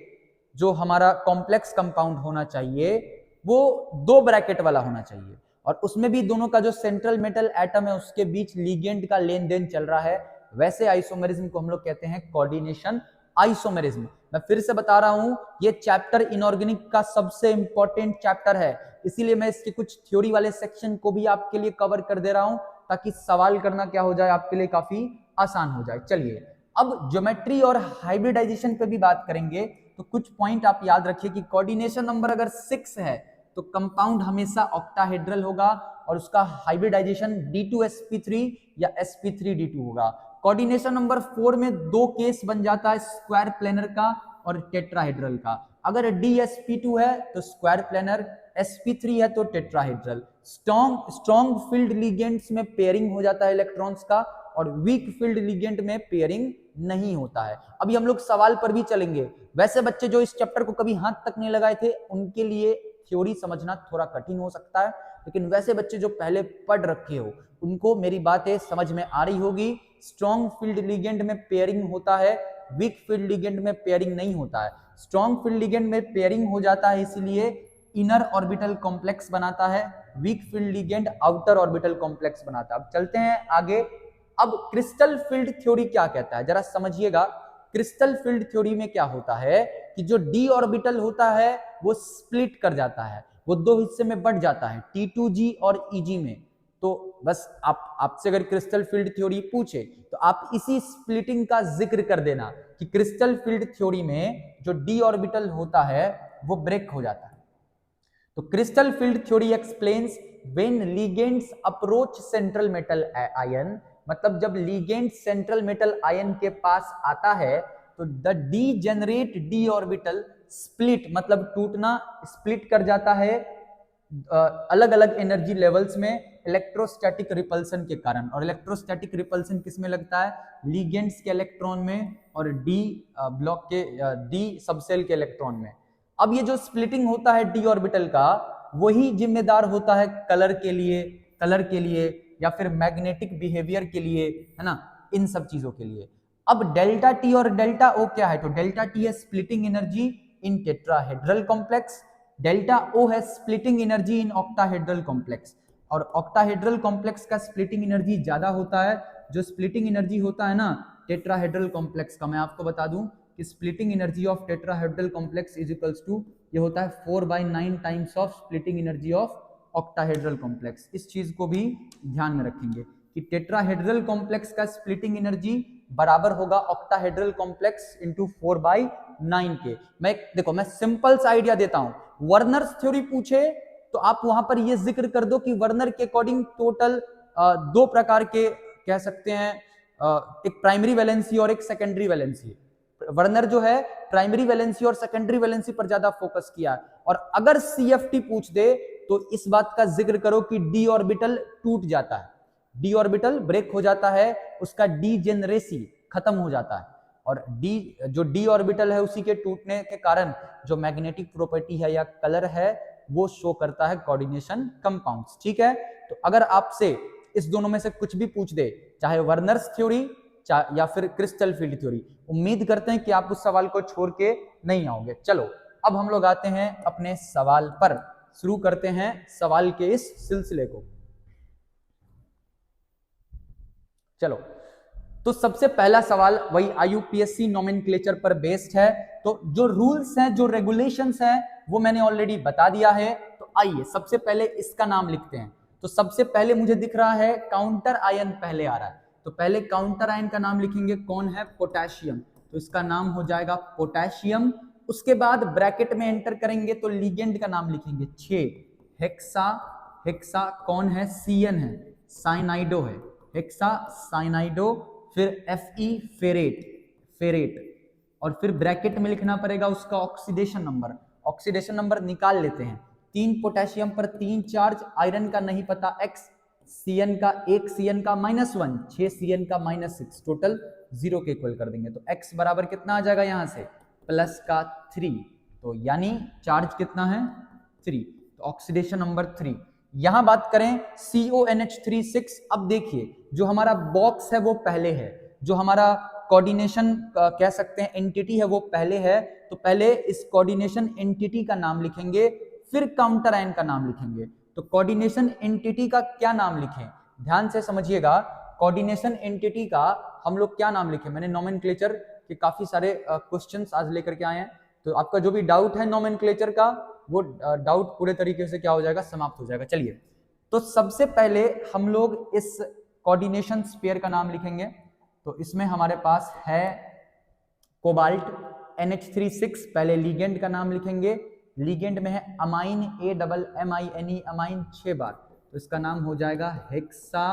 जो हमारा कॉम्प्लेक्स कंपाउंड होना चाहिए वो 2 ब्रैकेट वाला होना चाहिए, और उसमें भी दोनों का जो सेंट्रल मेटल एटम है उसके बीच लीगेंड का लेन देन चल रहा है। वैसे आइसोमेरिज्म को हम लोग कहते हैं कोऑर्डिनेशन आइसोमेरिज्म। मैं फिर से बता रहा हूं, ये चैप्टर इनऑर्गेनिक का सबसे इंपॉर्टेंट चैप्टर है, इसीलिए मैं इसके कुछ थ्योरी वाले सेक्शन को भी आपके लिए कवर कर दे रहा हूं ताकि सवाल करना क्या हो जाए, आपके लिए काफी आसान हो जाए। चलिए अब ज्योमेट्री और हाइब्रिडाइजेशन पे भी बात करेंगे। तो कुछ पॉइंट आप याद रखिए कि कोऑर्डिनेशन नंबर अगर 6 है तो कंपाउंड हमेशा ऑक्टाहेड्रल होगा और उसका हाइब्रिडाइजेशन D2sp3 या sp3d2 होगा। कोऑर्डिनेशन नंबर 4 में 2 केस बन जाता है, स्क्वायर प्लेनर का और टेट्राहेड्रल का। अगर DsP2 है तो स्क्वायर प्लेनर, sp3 है तो टेट्राहेड्रल। स्ट्रॉन्ग फील्ड लिगेंड्स में पेयरिंग हो जाता है इलेक्ट्रॉन्स का, और वीक फील्ड लिगेंड में पेयरिंग नहीं होता है। अभी हम लोग सवाल पर भी चलेंगे। वैसे बच्चे जो इस चैप्टर को कभी हाथ तक नहीं लगाए थे उनके लिए थ्योरी समझना थोड़ा कठिन हो सकता है, लेकिन वैसे बच्चे जो पहले पढ़ रखे हो उनको मेरी बातें समझ में आ रही होगी। स्ट्रॉन्ग फील्ड लिगेंड में पेयरिंग होता है, वीक फील्ड लिगेंड में पेयरिंग नहीं होता है। स्ट्रॉन्ग फील्ड लिगेंड में पेयरिंग हो जाता है इसलिए इनर ऑर्बिटल कॉम्प्लेक्स बनाता है, weak field ligand outer orbital complex बनाता है। अब चलते हैं आगे। अब क्रिस्टल फील्ड थ्योरी क्या कहता है जरा समझिएगा। क्रिस्टल फील्ड थ्योरी में क्या होता है कि जो d ऑर्बिटल होता है वो स्प्लिट कर जाता है, वो 2 हिस्से में बढ़ जाता है, T2g और Eg में। तो बस आपसे अगर क्रिस्टल फील्ड थ्योरी पूछे तो आप इसी स्प्लिटिंग का जिक्र कर देना कि क्रिस्टल फील्ड थ्योरी में जो d ऑर्बिटल होता है वो ब्रेक हो जाता है। तो crystal field theory explains when ligands approach central metal ion, मतलब जब लिगेंड सेंट्रल मेटल आयन के पास आता है तो the degenerate D orbital split मतलब टूटना, स्प्लिट कर जाता है अलग अलग एनर्जी लेवल्स में इलेक्ट्रोस्टैटिक रिपल्सन के कारण। और इलेक्ट्रोस्टैटिक रिपल्सन किस में लगता है? लिगेंड्स के इलेक्ट्रॉन में और डी ब्लॉक के डी सबसेल के इलेक्ट्रॉन में। अब ये जो स्प्लिटिंग होता है डी ऑर्बिटल का, वही जिम्मेदार होता है कलर के लिए या फिर मैग्नेटिक बिहेवियर के लिए, है ना, इन सब चीजों के लिए। अब डेल्टा टी और डेल्टा ओ क्या है? तो डेल्टा टी है splitting energy in tetrahedral complex, delta O है splitting energy in octahedral complex. और ऑक्टाहेड्रल कॉम्प्लेक्स का स्प्लिटिंग एनर्जी ज्यादा होता है। जो स्प्लिटिंग एनर्जी होता है ना टेट्राहेड्रल कॉम्प्लेक्स का, मैं आपको बता दूं कि splitting energy of tetrahedral complex is equals to, ये होता है 4/9 times of splitting energy of octahedral complex. इस चीज को भी ध्यान में रखेंगे कि टेट्राहेड्रल कॉम्प्लेक्स का स्प्लिटिंग एनर्जी बराबर होगा ऑक्टाहेड्रल कॉम्प्लेक्स इंटू 4/9 के। मैं सिंपल सा आइडिया देता हूं, वर्नर्स थ्योरी पूछे तो आप वहां पर ये जिक्र कर दो कि वर्नर के अकॉर्डिंग टोटल दो प्रकार के कह सकते हैं, एक प्राइमरी वैलेंसी और एक सेकेंडरी वैलेंसी। वर्नर जो है प्राइमरी वैलेंसी और सेकेंडरी वैलेंसी पर ज्यादा फोकस किया। और अगर सीएफटी पूछ दे तो इस बात का जिक्र करो कि डी ऑर्बिटल टूट जाता है, डी ऑर्बिटल ब्रेक हो जाता है, उसका डीजेनरेसी खत्म हो जाता है। और जो डी ऑर्बिटल है उसी के टूटने के कारण जो मैग्नेटिक प्रॉपर्टी है या कलर है वो शो करता है कोऑर्डिनेशन कंपाउंड्स। ठीक है, तो अगर आपसे इस दोनों में से कुछ भी पूछ दे, चाहे वर्नर्स थ्योरी या फिर क्रिस्टल फील्ड थ्योरी, उम्मीद करते हैं कि आप उस सवाल को छोड़ के नहीं आओगे। चलो अब हम लोग आते हैं अपने सवाल पर, शुरू करते हैं सवाल के इस सिलसिले को। चलो, तो सबसे पहला सवाल वही आईयूपीएससी नोमेनक्लेचर पर बेस्ड है। तो जो रूल्स हैं, जो रेगुलेशंस हैं, वो मैंने ऑलरेडी बता दिया है। तो आइए सबसे पहले इसका नाम लिखते हैं। तो सबसे पहले मुझे दिख रहा है काउंटर आयन पहले आ रहा है, तो पहले काउंटर आयन का नाम लिखेंगे। कौन है? पोटेशियम। तो इसका नाम हो जाएगा पोटेशियम। उसके बाद ब्रैकेट में एंटर करेंगे तो लिगेंड का नाम लिखेंगे 6 हेक्सा। हेक्सा कौन है? सीएन है, साइनाइडो है, हेक्सा साइनाइडो। फिर Fe फेरेट, फेरेट। और फिर ब्रैकेट में लिखना पड़ेगा उसका ऑक्सीडेशन नंबर। ऑक्सीडेशन नंबर निकाल लेते हैं। 3 पोटेशियम पर 3 चार्ज, आयरन का नहीं पता x, Cn का 1 Cn का -1, 6 Cn का -6, टोटल 0 के इक्वल कर देंगे। तो x बराबर कितना आ जाएगा यहां से? प्लस का 3। तो यानी चार्ज कितना है? 3। तो ऑक्सीडेशन नंबर 3। यहां बात करें CONH3 6। अब देखिए जो हमारा बॉक्स है वो पहले है, जो हमारा कोऑर्डिनेशन कह सकते हैं एंटिटी है वो पहले है। तो पहले इस कोऑर्डिनेशन एंटिटी का नाम लिखेंगे, फिर काउंटर आयन का नाम लिखेंगे। तो कोऑर्डिनेशन एंटिटी का क्या नाम लिखें? ध्यान से समझिएगा, कोऑर्डिनेशन एंटिटी का हम लोग क्या नाम लिखें? मैंने नोमेनक्लेचर के काफी सारे क्वेश्चंस आज लेकर के आए हैं, तो आपका जो भी डाउट है नोमेनक्लेचर का, वो डाउट पूरे तरीके से क्या हो जाएगा? समाप्त हो जाएगा। चलिए, तो सबसे पहले हम लोग इस कोऑर्डिनेशन स्फीयर का नाम लिखेंगे। तो इसमें हमारे पास है कोबाल्ट NH3 6। पहले लिगेंड का नाम लिखेंगे। लिगेंड में है अमाइन, AMMINE, अमाइन 6 बार। तो इसका नाम हो जाएगा हेक्सा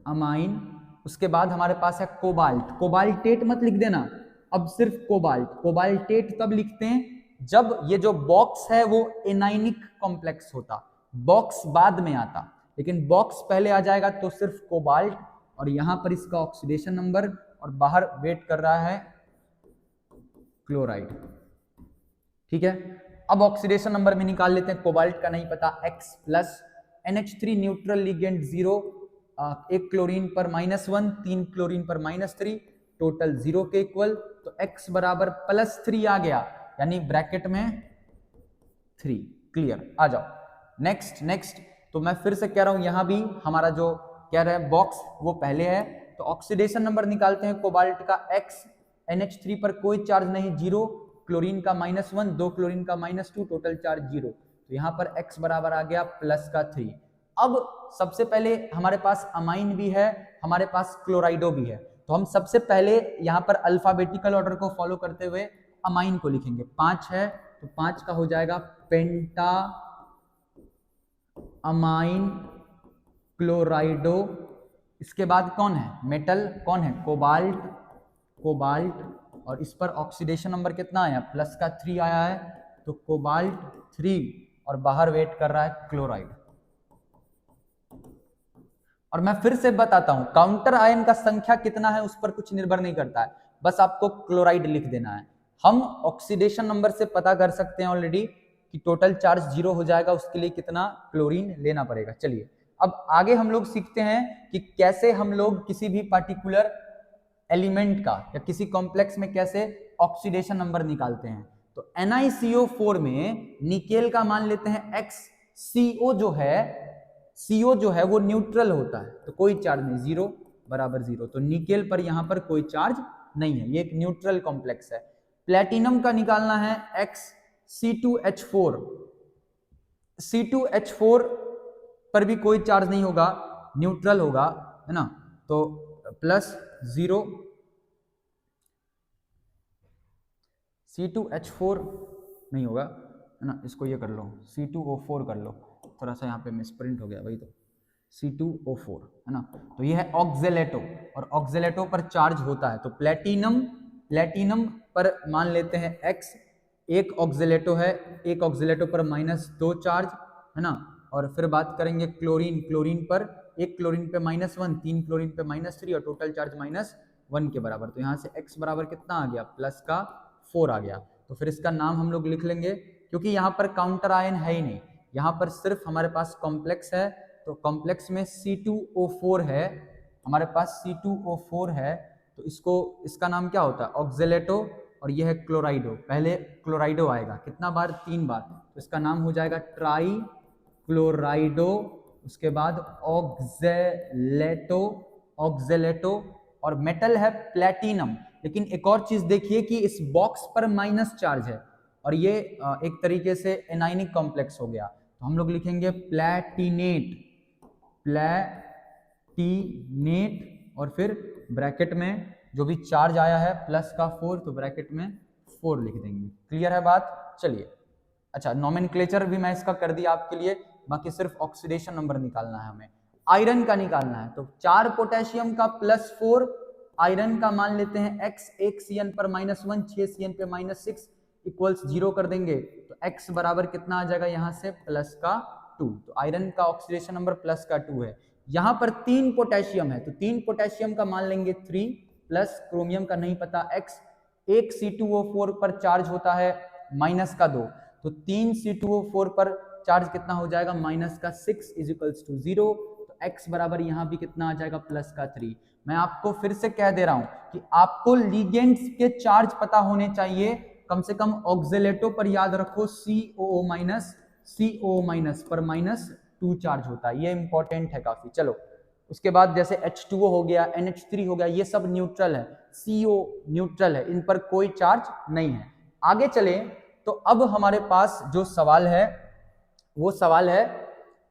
अमाइन। उसके बाद हमारे पास है कोबाल्ट। कोबाल्टेट मत लिख देना, अब सिर्फ कोबाल्ट। कोबाल्टेट तब लिखते हैं जब ये जो बॉक्स है वो एनाइनिक कॉम्प्लेक्स होता, बॉक्स बाद में आता, लेकिन बॉक्स पहले आ जाएगा तो सिर्फ कोबाल्ट। और यहां पर इसका ऑक्सीडेशन नंबर, और बाहर वेट कर रहा है क्लोराइड। ठीक है, अब ऑक्सीडेशन नंबर में निकाल लेते हैं। कोबाल्ट का नहीं पता, X plus NH3 neutral ligand 0, 1 chlorine पर -1, 3 क्लोरीन पर -3, टोटल 0 के इक्वल। तो X बराबर +3 आ गया, यानी ब्रैकेट में 3। क्लियर, आ जाओ नेक्स्ट। तो मैं फिर से कह रहा हूं, यहां भी हमारा जो कह रहे हैं बॉक्स वो पहले है। तो ऑक्सीडेशन नंबर निकालते हैं कोबाल्ट का X। NH3 पर कोई चार्ज नहीं, 0, क्लोरीन का -1, 2 क्लोरीन का -2, टोटल चार्ज 0। तो यहाँ पर X बराबर आ गया प्लस का 3। अब सबसे पहले हमारे पास अमाइन भी है, हमारे पास क्लोराइडो भी है। तो हम सबसे पहले यहाँ पर अल्फाबेटिकल ऑर्डर को फॉलो करते हुए अमाइन को लिखेंगे। 5 है तो 5 का हो जाएगा पेंटा अमाइन क्लोराइडो। इसके बाद कौन है? मेटल, कौन है? कोबाल्ट। कोबाल्ट, और इस पर ऑक्सीडेशन नंबर कितना आया, +3 आया है, तो कोबाल्ट 3, और बाहर वेट कर रहा है क्लोराइड। और मैं फिर से बताता हूं, काउंटर आयन का संख्या कितना है उस पर कुछ निर्भर नहीं करता है, बस आपको क्लोराइड लिख देना है। हम ऑक्सीडेशन नंबर से पता कर सकते हैं ऑलरेडी कि टोटल चार्ज 0 हो जाएगा, उसके लिए कितना क्लोरीन लेना पड़ेगा। चलिए अब आगे हम लोग सीखते हैं कि कैसे हम लोग किसी भी पार्टिकुलर एलिमेंट का या किसी कॉम्प्लेक्स में कैसे ऑक्सीडेशन नंबर निकालते हैं। तो NiCO4 में निकेल का मान लेते हैं X, CO जो है वो न्यूट्रल होता है, तो कोई चार्ज नहीं, 0 बराबर 0, तो निकेल पर यहां पर कोई चार्ज नहीं है, ये एक न्यूट्रल कॉम्प्लेक्स है। प्लेटिनम का निकालना है X, C2H4 पर भी कोई चार्ज नहीं होगा, न्यूट्रल होगा, है ना, तो +0, C2H4 नहीं होगा, है ना, इसको ये कर लो, C2O4 कर लो, थोड़ा सा यहाँ पे मिसप्रिंट हो गया, वही तो C2O4, है ना, तो ये है ऑक्जेलेटो, और ऑक्जेलेटो पर चार्ज होता है, तो प्लेटिनम पर मान लेते हैं X, एक ऑक्जेलेटो है, एक ऑक्जेलेटो पर -2 चार्ज, है ना, और फिर बात करेंगे क्लोरीन पर, एक क्लोरीन पे -1, 3 क्लोरीन पे -3, और टोटल चार्ज -1 के बराबर, तो यहाँ से X बराबर कितना आ गया, +4 आ गया। तो फिर इसका नाम हम लोग लिख लेंगे, क्योंकि यहाँ पर काउंटर आयन है ही नहीं, यहाँ पर सिर्फ हमारे पास कॉम्प्लेक्स है, तो कॉम्प्लेक्स में C2O4 है, हमारे पास C2O4 है, तो इसका नाम क्या होता है, ऑक्जेलेटो, और यह है क्लोराइडो, पहले क्लोराइडो आएगा, कितना बार, 3 बार, तो इसका नाम हो जाएगा ट्राई क्लोराइडो, उसके बाद ऑक्जेलेटो, और मेटल है प्लेटिनम। लेकिन एक और चीज देखिए कि इस बॉक्स पर माइनस चार्ज है, और ये एक तरीके से एनायनिक कॉम्प्लेक्स हो गया, तो हम लोग लिखेंगे प्लेटिनेट, और फिर ब्रैकेट में जो भी चार्ज आया है +4, तो ब्रैकेट में 4 लिख देंगे। क्लियर है बात? चलिए, अच्छा नोमेनक्लेचर भी मैं इसका कर दिया आपके लिए, बाकी सिर्फ ऑक्सीडेशन नंबर निकालना है हमें। आयरन का निकालना है, तो 4 पोटेशियम का +4, आयरन का मान लेते हैं X, 1 CN पर -1, 6 CN पे -6 इक्वल्स 0 कर देंगे, तो X बराबर कितना आ जाएगा यहाँ से +2, तो आयरन का ऑक्सीडेशन नंबर +2 है। यहाँ पर 3 पोटेशियम है, तो 3 पोटेशियम का मान लेंगे 3, प्लस क्रोमियम का नहीं पता X, एक C2O4 पर चार्ज होता है -2, तो 3 C2O4 पर चार्ज कितना हो जाएगा, -6 = 0, तो X बराबर यहाँ भी कितना आ जाएगा, +3। मैं आपको फिर से कह दे रहा हूं कि आपको लिगेंड्स के चार्ज पता होने चाहिए, कम से कम ऑक्जेलेटो पर याद रखो CO- पर -2 चार्ज होता है, ये इंपॉर्टेंट है काफी। चलो उसके बाद जैसे H2O हो गया, NH3 हो गया, ये सब न्यूट्रल है, CO न्यूट्रल है, इन पर कोई चार्ज नहीं है। आगे चले तो अब हमारे पास जो सवाल है वो सवाल है,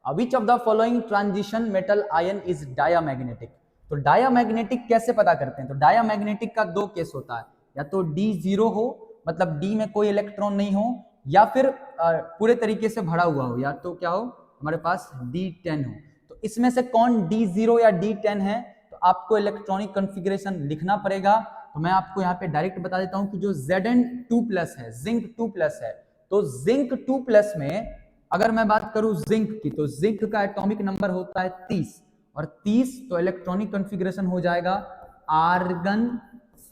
which of the following transition metal ion is diamagnetic. तो डायामैग्नेटिक कैसे पता करते हैं, तो डायामैग्नेटिक का 2 केस होता है, या तो D0 हो, मतलब D में कोई इलेक्ट्रॉन नहीं हो, या फिर पूरे तरीके से भरा हुआ हो, या तो क्या हो, हमारे पास D10 हो। तो इसमें से कौन D0 या D10 है, तो आपको इलेक्ट्रॉनिक कॉन्फ़िगरेशन लिखना पड़ेगा। तो मैं आपको यहाँ पे डायरेक्ट बता देता हूँ कि जो Zn2+ है, जिंक 2+ है, तो जिंक 2+ में अगर मैं बात करूं जिंक की, तो जिंक का एटॉमिक नंबर होता है 30, और 30 तो इलेक्ट्रॉनिक कॉन्फ़िगरेशन हो जाएगा आर्गन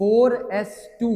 4s2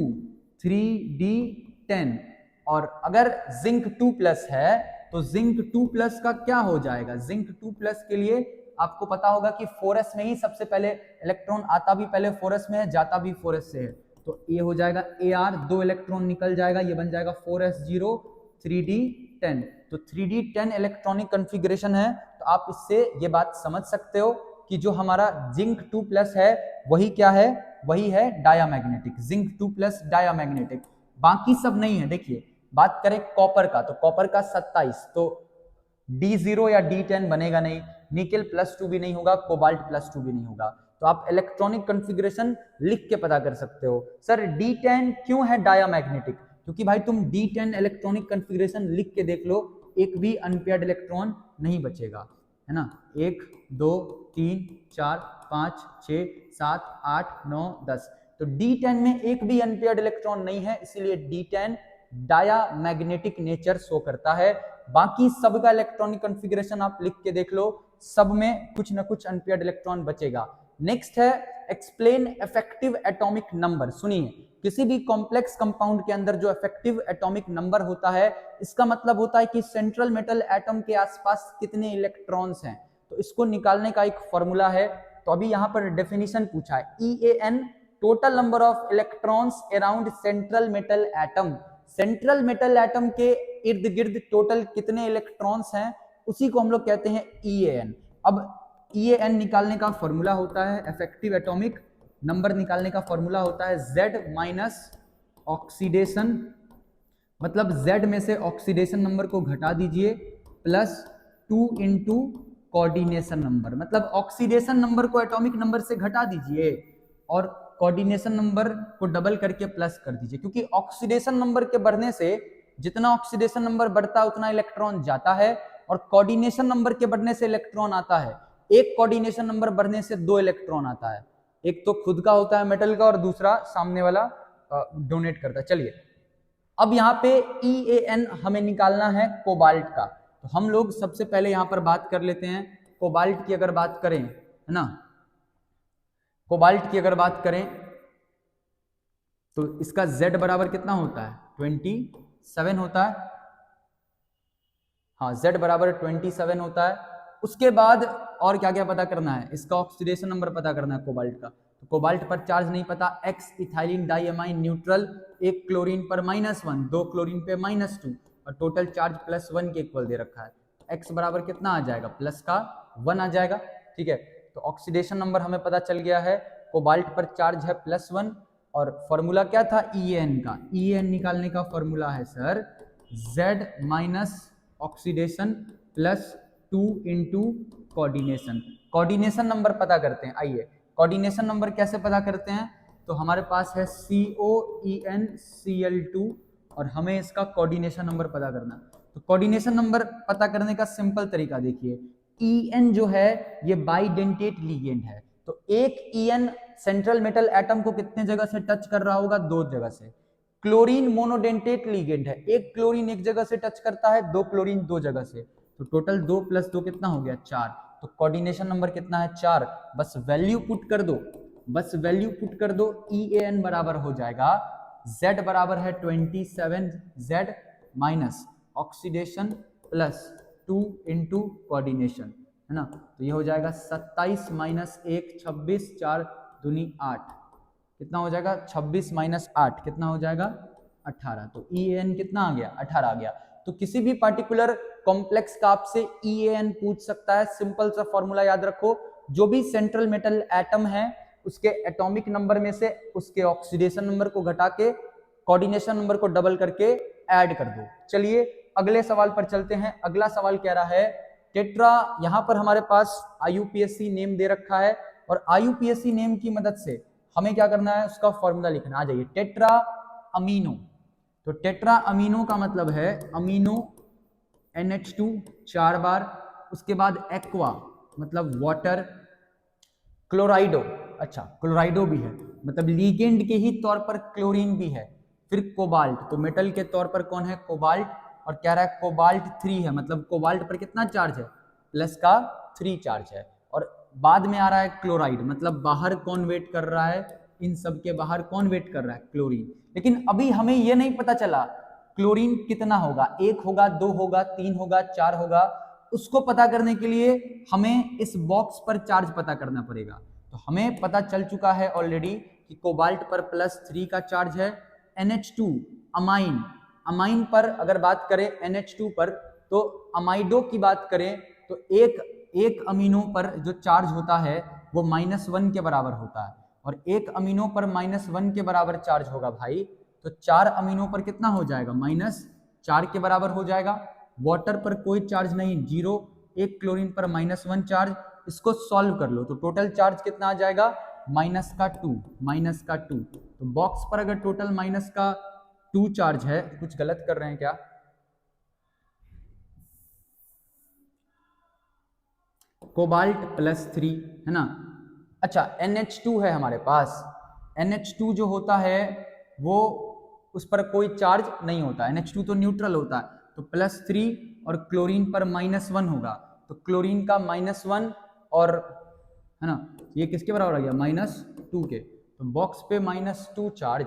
3d10। और अगर जिंक 2+ है तो जिंक 2+ का क्या हो जाएगा, जिंक 2+ के लिए आपको पता होगा कि 4s में ही सबसे पहले इलेक्ट्रॉन आता भी पहले 4s में है, जाता भी 4s से है, तो ये हो जाएगा Ar, 2 इलेक्ट्रॉन निकल जाएगा, ये बन जाएगा 4s0 3d10, तो 3d10 इलेक्ट्रॉनिक कॉन्फ़िगरेशन है। तो आप इससे ये बात समझ सकते हो कि जो हमारा जिंक 2+ है वही क्या है, वही है डायामैग्नेटिक, जिंक 2+ डायामैग्नेटिक, बाकी सब नहीं है। देखिए बात करें कॉपर का, तो कॉपर का 27, तो D0 या D10 बनेगा नहीं, निकेल +2 भी नहीं होगा, कोबाल्ट +2 भी नहीं होगा। तो आप इलेक्ट्रॉनिक कॉन्फ़िगरेशन लिख के पता कर सकते हो। सर D10 क्यों है डायामैग्नेटिक, क्योंकि भाई तुम D10 इलेक्ट्रॉनिक कॉन्फ़िगरेशन लिख के देख लो, एक भी अनपेयर्ड इलेक्ट्रॉन नहीं बचेगा, है ना। 1 2 3 4 5 6 7 8 9 10, तो D10 में एक भी अनपेयर्ड इलेक्ट्रॉन नहीं है, इसीलिए D10 डायामैग्नेटिक नेचर शो करता है। बाकी सबका इलेक्ट्रॉनिक कॉन्फ़िगरेशन आप लिख के देख लो, सब में कुछ ना कुछ अनपेयर्ड इलेक्ट्रॉन बचेगा। नेक्स्ट है एक्सप्लेन इफेक्टिव एटॉमिक नंबर। सुनिए, किसी भी कॉम्प्लेक्स कंपाउंड के अंदर जो इफेक्टिव एटॉमिक नंबर होता है, इसका मतलब होता है कि सेंट्रल मेटल एटम के आसपास कितने इलेक्ट्रॉन्स हैं। तो इसको निकालने का एक फॉर्मूला है। तो अभी यहाँ पर डेफिनेशन पूछा है, EAN total number of electrons around central metal atom. Central metal atom के इर्द गिर्द टोटल कितने इलेक्ट्रॉन्स हैं, उसी को हम लोग कहते हैं EAN। अब EAN निकालने का फॉर्मूला होता है, इफेक्टिव एटॉमिक नंबर निकालने का फॉर्मूला होता है Z माइनस ऑक्सीडेशन, मतलब Z में से ऑक्सीडेशन नंबर को घटा दीजिए प्लस 2 इंटू कोऑर्डिनेशन नंबर। मतलब ऑक्सीडेशन नंबर को एटॉमिक नंबर से घटा दीजिए और कोऑर्डिनेशन नंबर को डबल करके प्लस कर दीजिए, क्योंकि ऑक्सीडेशन नंबर के बढ़ने से जितना ऑक्सीडेशन नंबर बढ़ता है उतना इलेक्ट्रॉन जाता है, और कोऑर्डिनेशन नंबर के बढ़ने से इलेक्ट्रॉन आता है। एक कोऑर्डिनेशन नंबर बढ़ने से 2 इलेक्ट्रॉन आता है, एक तो खुद का होता है मेटल का और दूसरा सामने वाला डोनेट करता है। चलिए, अब यहाँ पे EAN हमें निकालना है कोबाल्ट का। तो हम लोग सबसे पहले यहाँ पर बात कर लेते हैं कोबाल्ट की। अगर बात करें, है ना, कोबाल्ट की अगर बात करें तो इसका Z बराबर कितना होता है, 27 होता है। हाँ, Z बराबर 27 होता है। उसके बाद और क्या क्या पता करना है, इसका ऑक्सीडेशन नंबर पता करना है कोबाल्ट का। तो कोबाल्ट पर चार्ज नहीं पता, X इथाइलिन डाइअमाइन न्यूट्रल, एक क्लोरीन पर -1, 2 क्लोरीन पे -2, और टोटल चार्ज +1 के इक्वल दे रखा है। X बराबर कितना आ जाएगा, प्लस का 1 आ जाएगा। ठीक है, तो ऑक्सीडेशन नंबर हमें पता चल गया है, कोबाल्ट पर चार्ज है +1, और फॉर्मूला क्या था EAN का। EAN निकालने का फॉर्मूला है sir Z minus oxidation plus 2 into coordination. Coordination number पता करते हैं, आइए कोऑर्डिनेशन नंबर कैसे पता करते हैं। तो हमारे पास है COENCl2 और हमें इसका कोऑर्डिनेशन नंबर पता करना। तो कोऑर्डिनेशन नंबर पता करने का सिंपल तरीका देखिए, EN जो है ये बाइडेंटेट लिगेंड है। तो एक EN सेंट्रल मेटल एटम को कितने जगह से टच कर रहा होगा, 2 जगह से। क्लोरीन मोनोडेंटेट लिगेंड है, एक क्लोरीन एक जगह से टच करता है, 2 क्लोरीन 2 जगह से। तो टोटल 2 + 2 कितना हो गया, 4। तो कोऑर्डिनेशन नंबर कितना है, 4। बस वैल्यू पुट कर दो, बस वैल्यू पुट कर दो, EAN बराबर हो जाएगा Z बराबर है 27, Z minus oxidation plus 2 into coordination, है ना। तो ये हो जाएगा 27 - 1 26, 4 दूनी 8, कितना हो जाएगा 26 - 8 कितना हो जाएगा 18। तो EAN कितना आ गया, 18 आ गया। तो किसी भी पार्टिकुलर कॉम्प्लेक्स का आपसे EAN पूछ सकता है। सिंपल सा फॉर्मूला याद रखो, जो भी सेंट्रल मेटल एटम है उसके एटॉमिक नंबर में से उसके ऑक्सीडेशन नंबर को घटा के कोऑर्डिनेशन नंबर को डबल करके ऐड कर दो। चलिए अगले सवाल पर चलते हैं। अगला सवाल कह रहा है टेट्रा, यहां पर हमारे पास IUPAC नेम दे रखा है, और IUPAC नेम की मदद से हमें क्या करना है, उसका फॉर्मूला लिखना। आ जाइए, टेट्रा अमीनो। तो टेट्रा अमीनो का मतलब है अमीनो NH2 4 बार, उसके बाद एक्वा मतलब वाटर, क्लोराइडो, अच्छा क्लोराइडो भी है मतलब लीगेंड के ही तौर पर क्लोरीन भी है, फिर कोबाल्ट, तो मेटल के तौर पर कौन है, कोबाल्ट, और कह रहा है कोबाल्ट 3 है, मतलब कोबाल्ट पर कितना चार्ज है, प्लस का 3 चार्ज है। और बाद में आ रहा है क्लोराइड, मतलब बाहर कौन वेट कर रहा है, इन सब के बाहर कौन वेट कर रहा है, क्लोरीन। लेकिन अभी हमें यह नहीं पता चला क्लोरीन कितना होगा, 1 होगा, 2 होगा, 3 होगा, 4 होगा। उसको पता करने के लिए हमें इस बॉक्स पर चार्ज पता करना पड़ेगा। तो हमें पता चल चुका है ऑलरेडी कि कोबाल्ट पर +3 का चार्ज है। NH2 अमाइन, अमाइन पर अगर बात करें NH2 पर, तो अमाइडो की बात करें तो एक अमीनो पर जो चार्ज होता है वो -1 के बराबर होता है, और एक अमीनो पर -1 के बराबर चार्ज होगा भाई, तो 4 अमीनो पर कितना हो जाएगा, -4 के बराबर हो जाएगा। वाटर पर कोई चार्ज नहीं, 0, एक क्लोरीन पर -1 चार्ज। इसको सॉल्व कर लो तो टोटल चार्ज कितना आ जाएगा, -2। तो बॉक्स पर अगर टोटल -2 चार्ज है, कुछ गलत कर रहे हैं क्या, कोबाल्ट +3 है ना। अच्छा NH2 है हमारे पास, NH2 जो होता है वो उस पर कोई चार्ज नहीं होता, NH2 तो न्यूट्रल होता है, तो +3 और क्लोरीन पर -1 होगा, तो क्लोरीन का -1 और है ना, ये किसके बराबर आ गया -2 के, तो बॉक्स पे -2 चार्ज।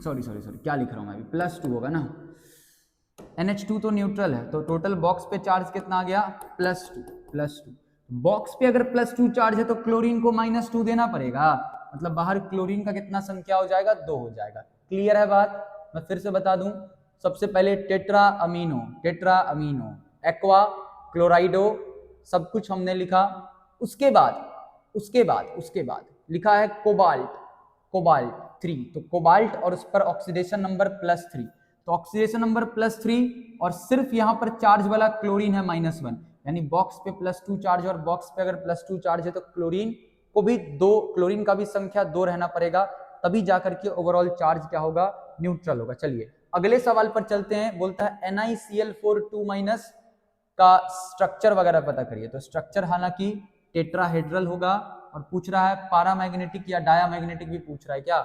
सॉरी क्या लिख रहा हूं मैं अभी, +2 होगा ना, NH2 तो न्यूट्रल है, तो टोटल बॉक्स पे चार्ज कितना आ गया +2। बॉक्स पे अगर +2 चार्ज है तो क्लोरीन को -2 देना पड़ेगा, मतलब बाहर क्लोरीन का कितना संख्या हो जाएगा, 2 हो जाएगा। क्लियर है बात? मैं फिर से बता दूं, सबसे पहले टेट्रा अमीनो, एक्वा, क्लोराइडो, सब कुछ हमने लिखा। उसके बाद लिखा है कोबाल्ट 3, तो कोबाल्ट और उस पर ऑक्सीडेशन नंबर +3, तो ऑक्सीडेशन नंबर +3 और सिर्फ यहाँ पर चार्ज वाला क्लोरीन है -1, यानी बॉक्स पे +2 चार्ज और बॉक्स पे अगर +2 चार्ज है तो क्लोरीन को भी 2, क्लोरीन का भी संख्या 2 रहना पड़ेगा, तभी जाकर के ओवरऑल चार्ज क्या होगा, न्यूट्रल होगा। चलिए अगले सवाल पर चलते हैं। बोलता है NiCl4 2- का स्ट्रक्चर वगैरह पता करिए, तो स्ट्रक्चर हालांकि टेट्राहेड्रल होगा, और पूछ रहा है पारामैग्नेटिक या डायामैग्नेटिक भी पूछ रहा है क्या,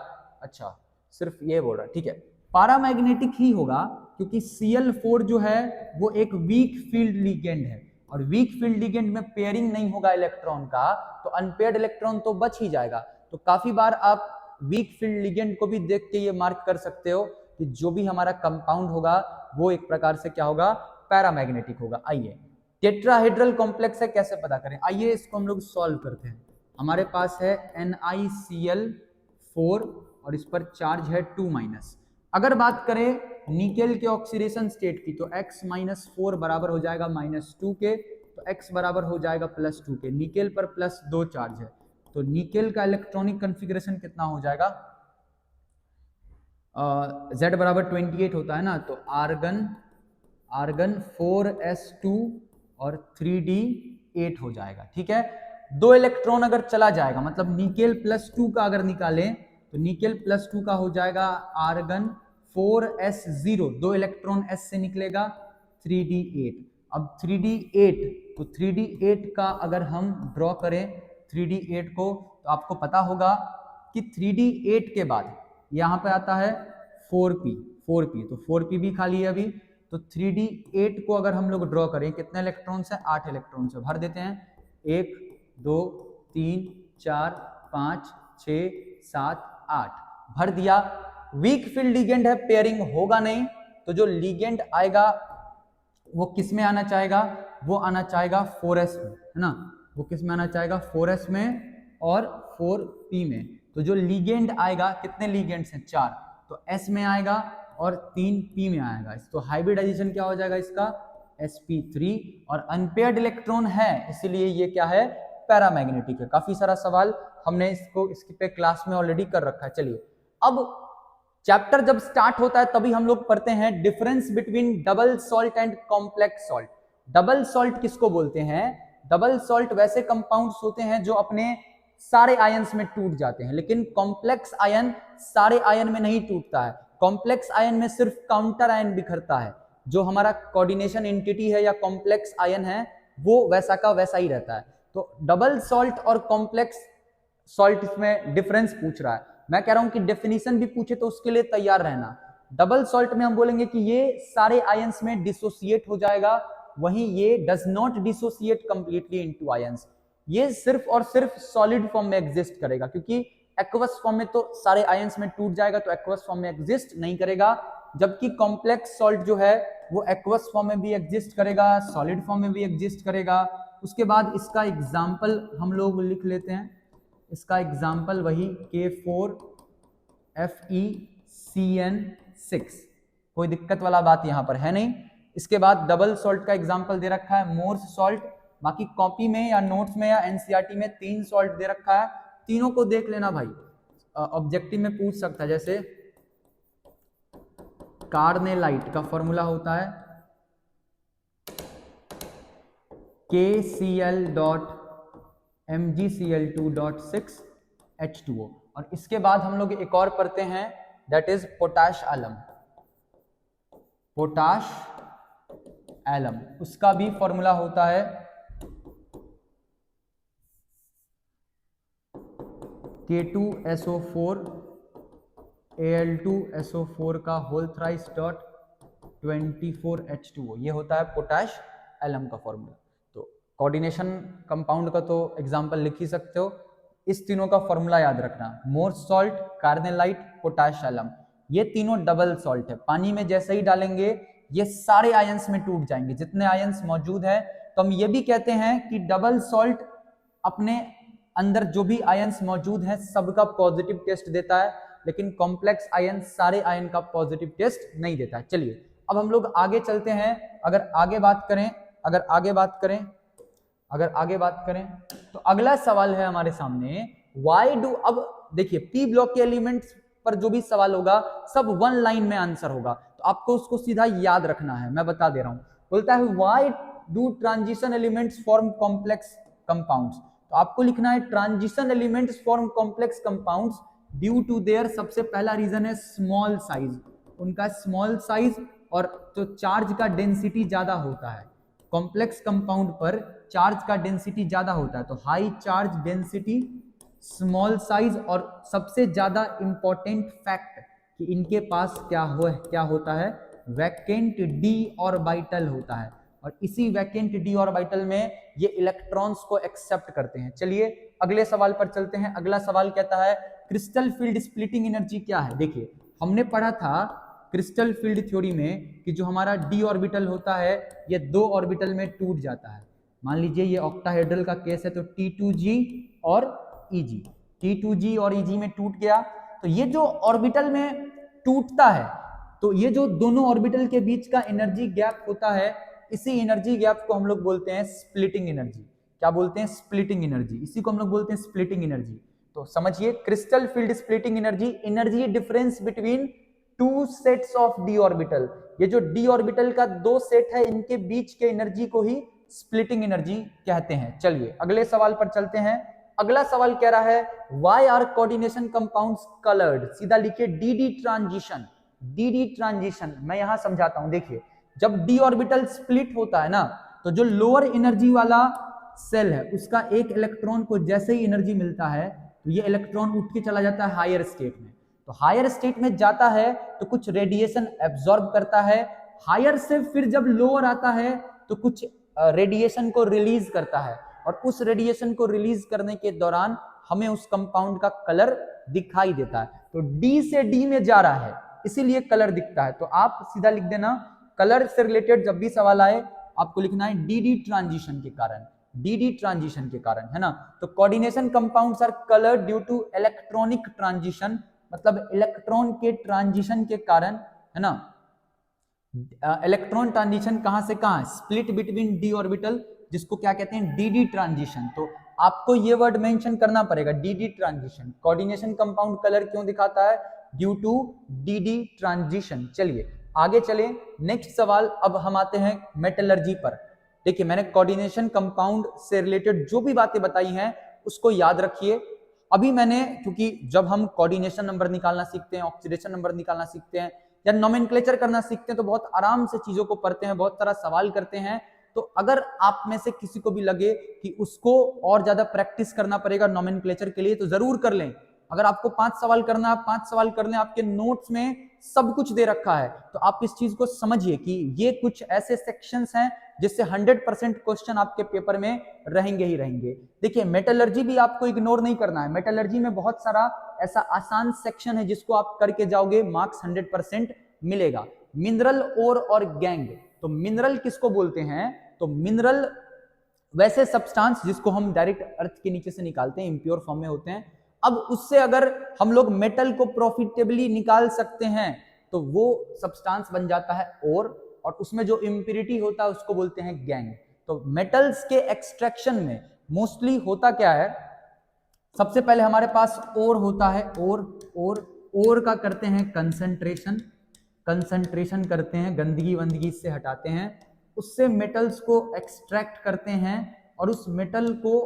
अच्छा सिर्फ ये बोल रहा है, ठीक है पारामैग्नेटिक ही होगा, क्योंकि Cl4 जो है वो एक वीक फील्ड लिगेंड है, और वीक फील्ड लिगेंड में पेयरिंग नहीं होगा इलेक्ट्रॉन का, तो अनपेयर्ड इलेक्ट्रॉन तो बच ही जाएगा। तो काफी बार आप वीक फील्ड लिगेंड को भी देख के ये मार्क कर सकते हो कि जो भी हमारा कंपाउंड होगा वो एक प्रकार से क्या होगा, पैरामैग्नेटिक होगा। आइए टेट्राहेड्रल कॉम्प्लेक्स है, कैसे पता करें, आइए इसको हम लोग सॉल्व करते हैं। हमारे पास है NiCl4 और इस पर चार्ज है 2-। अगर बात करें निकेल के ऑक्सीडेशन स्टेट की, तो X-4 बराबर हो जाएगा -2 के, तो X बराबर हो जाएगा +2 के, निकेल पर +2 चार्ज है, तो निकेल का इलेक्ट्रॉनिक कॉन्फ़िगरेशन कितना हो जाएगा, Z बराबर 28 होता है ना, तो आर्गन 4s2 और 3d8 हो जाएगा। ठीक है, 2 इलेक्ट्रॉन अगर चला जाएगा, मतलब निकेल +2 का अगर निकालें तो निकेल +2 का हो जाएगा आर्गन 4s0, 2 इलेक्ट्रॉन s से निकलेगा, 3d8। अब 3d8, तो 3d8 का अगर हम ड्रॉ करें 3d8 को, तो आपको पता होगा कि 3d8 के बाद यहाँ पे आता है 4p, तो 4p भी खाली है अभी, तो 3d8 को अगर हम लोग ड्रॉ करें, कितने इलेक्ट्रॉन्स है, 8 इलेक्ट्रॉन्स है, भर देते हैं, 1 2 3 4 5 6 7 8, भर दिया। वीक फील्ड लिगेंड है, पेयरिंग होगा नहीं, तो जो लिगेंड आएगा वो किस में आना चाहेगा, वो आना चाहेगा 4s में, है ना, वो किस में आना चाहेगा, 4s में और 4p में। तो जो लिगेंड आएगा, कितने लिगेंड्स हैं, 4, तो s में आएगा और 3p में आएगा, तो हाइब्रिडाइजेशन क्या हो जाएगा इसका, sp3, और अनपेयर्ड इलेक्ट्रॉन है, इसीलिए ये क्या है, पैरामैग्नेटिक है। काफी सारा सवाल हमने इसके पे क्लास में ऑलरेडी कर रखा है। चलिए अब चैप्टर जब स्टार्ट होता है तभी हम लोग पढ़ते हैं difference between double salt and complex salt. Double salt किसको बोलते हैं, डबल सॉल्ट वैसे कंपाउंड्स होते हैं जो अपने सारे आयंस में टूट जाते हैं, लेकिन कॉम्प्लेक्स आयन सारे आयन में नहीं टूटता है, कॉम्प्लेक्स आयन में सिर्फ काउंटर आयन बिखरता है, जो हमारा कोऑर्डिनेशन एंटिटी है या कॉम्प्लेक्स आयन है वो वैसा का वैसा ही रहता है। तो डबल सॉल्ट और कॉम्प्लेक्स सॉल्ट इसमें डिफरेंस पूछ रहा है, मैं कह रहा हूं कि डेफिनेशन भी पूछे तो उसके लिए तैयार रहना। डबल सॉल्ट में हम बोलेंगे कि ये सारे आयंस में डिसोसिएट हो जाएगा, वहीं ये does not dissociate completely into ions, ये सिर्फ और सिर्फ सॉलिड फॉर्म में एग्जिस्ट करेगा, क्योंकि एक्वस फॉर्म में तो सारे आयंस में टूट जाएगा तो एक्वस फॉर्म में एग्जिस्ट नहीं करेगा, जबकि कॉम्प्लेक्स सॉल्ट जो है वो एक्वस फॉर्म में भी एग्जिस्ट करेगा, सॉलिड फॉर्म में भी एग्जिस्ट करेगा। उसके बाद इसका एग्जाम्पल हम लोग लिख लेते हैं, इसका एग्जाम्पल वही K4FeCN6, कोई दिक्कत वाला बात यहां पर है नहीं। इसके बाद डबल सॉल्ट का एग्जाम्पल दे रखा है मोर्स सॉल्ट, बाकी कॉपी में या नोट्स में या एनसीईआरटी में 3 सॉल्ट दे रखा है, तीनों को देख लेना भाई, ऑब्जेक्टिव में पूछ सकता है। जैसे कार्नेलाइट का फॉर्मूला होता है KCl.MgCl2.6H2O, और इसके बाद हम लोग एक और पढ़ते हैं दैट इज पोटाश एलम, उसका भी फॉर्मूला होता है K2SO4 Al2SO4 का होल थ्राइस डॉट 24H2O, ये होता है पोटैश एलम का फॉर्मूला। तो कोऑर्डिनेशन कंपाउंड का तो एग्जांपल लिख ही सकते हो, इस तीनों का फॉर्मूला याद रखना, Mohr's salt, carnallite, potash alum, ये तीनों डबल सॉल्ट है। पानी में जैसे ही डालेंगे ये सारे आयंस में टूट जाएंगे जितने आयंस मौजूद है। तो हम ये भी कहते हैं कि डबल सॉल्ट अपने अंदर जो भी आयंस मौजूद हैं सबका पॉजिटिव टेस्ट देता है, लेकिन कॉम्प्लेक्स आयन सारे आयन का पॉजिटिव टेस्ट नहीं देता है। चलिए अब हम लोग आगे चलते हैं। अगर आगे बात करें तो अगला सवाल है हमारे सामने, व्हाई डू, अब देखिए पी ब्लॉक के एलिमेंट्स पर जो भी सवाल होगा सब वन लाइन में आंसर होगा, तो आपको उसको सीधा याद रखना है, मैं बता दे रहा हूं। बोलता है why do transition elements form complex compounds, तो आपको लिखना है transition elements form complex compounds due to their, सबसे पहला रीजन है स्मॉल साइज, उनका स्मॉल साइज और जो चार्ज का डेंसिटी ज्यादा होता है। कॉम्प्लेक्स कंपाउंड पर चार्ज का डेंसिटी ज्यादा होता है, तो high charge density, small size, और सबसे ज्यादा इंपॉर्टेंट फैक्ट कि इनके पास क्या होता है, वैकेंट डी ऑर्बिटल होता है, और इसी वैकेंट डी ऑर्बिटल में ये इलेक्ट्रॉन्स को एक्सेप्ट करते हैं। चलिए अगले सवाल पर चलते हैं। अगला सवाल कहता है क्रिस्टल फील्ड स्प्लिटिंग एनर्जी क्या है। देखिए हमने पढ़ा था क्रिस्टल फील्ड थ्योरी में कि जो हमारा डी ऑर्बिटल होता है ये दो ऑर्बिटल में टूट जाता है। मान लीजिए ये ऑक्टाहेड्रल का केस है, तो T2G और EG, T2G और EG में टूट गया, तो ये जो ऑर्बिटल में टूटता है तो ये जो दोनों ऑर्बिटल के बीच का एनर्जी गैप होता है, इसी एनर्जी गैप को हम लोग बोलते हैं स्प्लिटिंग एनर्जी। क्या बोलते हैं? स्प्लिटिंग एनर्जी, इसी को हम लोग बोलते हैं स्प्लिटिंग एनर्जी। तो समझिए crystal field splitting energy, energy difference between two sets of D orbital, ये जो डी ऑर्बिटल का दो सेट है इनके बीच के एनर्जी को ही स्प्लिटिंग एनर्जी कहते हैं। चलिए अगले सवाल पर चलते हैं। अगला सवाल कह रहा है why are coordination compounds coloured, सीधा लिखिए डी ट्रांजिशन। डी ट्रांजिशन मैं यहां समझाता हूं। देखिए जब डी ऑर्बिटल स्प्लिट होता है ना, तो जो लोअर एनर्जी वाला सेल है उसका एक इलेक्ट्रॉन को जैसे ही एनर्जी मिलता है तो ये इलेक्ट्रॉन उठ के चला जाता है हायर स्टेट में। तो हायर स्टेट में जाता है तो कुछ रेडिएशन एब्जॉर्ब करता है, हायर से फिर जब लोअर आता है तो कुछ रेडिएशन को रिलीज करता है, और उस रेडिएशन को रिलीज करने के दौरान हमें उस कंपाउंड का कलर दिखाई देता है। तो डी से डी में जा रहा है इसीलिए कलर दिखता है। तो आप सीधा लिख देना, कलर से रिलेटेड जब भी सवाल आए आपको लिखना है डी ट्रांजिशन के कारण, डी ट्रांजिशन के कारण, है ना। तो coordination compounds are coloured due to electronic transition, मतलब इलेक्ट्रॉन के ट्रांजिशन के कारण, है ना। इलेक्ट्रॉन ट्रांजिशन कहां से कहां? स्प्लिट बिटवीन डी ऑर्बिटल, जिसको क्या कहते हैं? D transition. तो आपको ये वर्ड मेंशन करना पड़ेगा, d transition. Coordination compound colour क्यों दिखाता है? Due to d transition. चलिए आगे चले, नेक्स्ट सवाल। अब हम आते हैं मेटलर्जी पर। देखिए मैंने कोऑर्डिनेशन कंपाउंड से रिलेटेड जो भी बातें बताई हैं उसको याद रखिए। अभी मैंने, क्योंकि जब हम कोऑर्डिनेशन नंबर निकालना सीखते हैं, ऑक्सीडेशन नंबर निकालना सीखते हैं या नोमेनक्लेचर करना सीखते हैं तो बहुत आराम से चीजों को पढ़ते हैं, बहुत सारा सवाल करते हैं। तो अगर आप में से किसी को भी लगे कि उसको और ज्यादा प्रैक्टिस करना पड़ेगा नोमेनक्लेचर के लिए तो जरूर कर लें। अगर आपको 5 सवाल करना है, 5 सवाल करने, आपके नोट्स में सब कुछ दे रखा है, तो आप इस चीज को समझिए कि ये कुछ ऐसे सेक्शंस हैं जिससे 100% क्वेश्चन आपके पेपर में रहेंगे ही रहेंगे। देखिए मेटलर्जी भी आपको इग्नोर नहीं करना है, मेटलर्जी में बहुत सारा ऐसा आसान सेक्शन है जिसको आप करके जाओगे, मार्क्स 100% मिलेगा। मिनरल, ओर और गैंग। तो मिनरल किसको बोलते हैं? तो मिनरल वैसे सब्सटेंस जिसको हम डायरेक्ट अर्थ के नीचे से निकालते हैं, इम्प्योर फॉर्म में होते हैं। अब उससे अगर हम लोग मेटल को प्रॉफिटेबली निकाल सकते हैं तो वो सब्सटेंस बन जाता है ओर, और उसमें जो इम्प्योरिटी होता है उसको बोलते हैं गैंग। तो मेटल्स के एक्सट्रैक्शन में मोस्टली होता क्या है, सबसे पहले हमारे पास ओर होता है, ओर का करते हैं कंसंट्रेशन करते हैं, गंदगी वंदगी से हटाते हैं, उससे मेटल्स को एक्सट्रैक्ट करते हैं, और उस मेटल को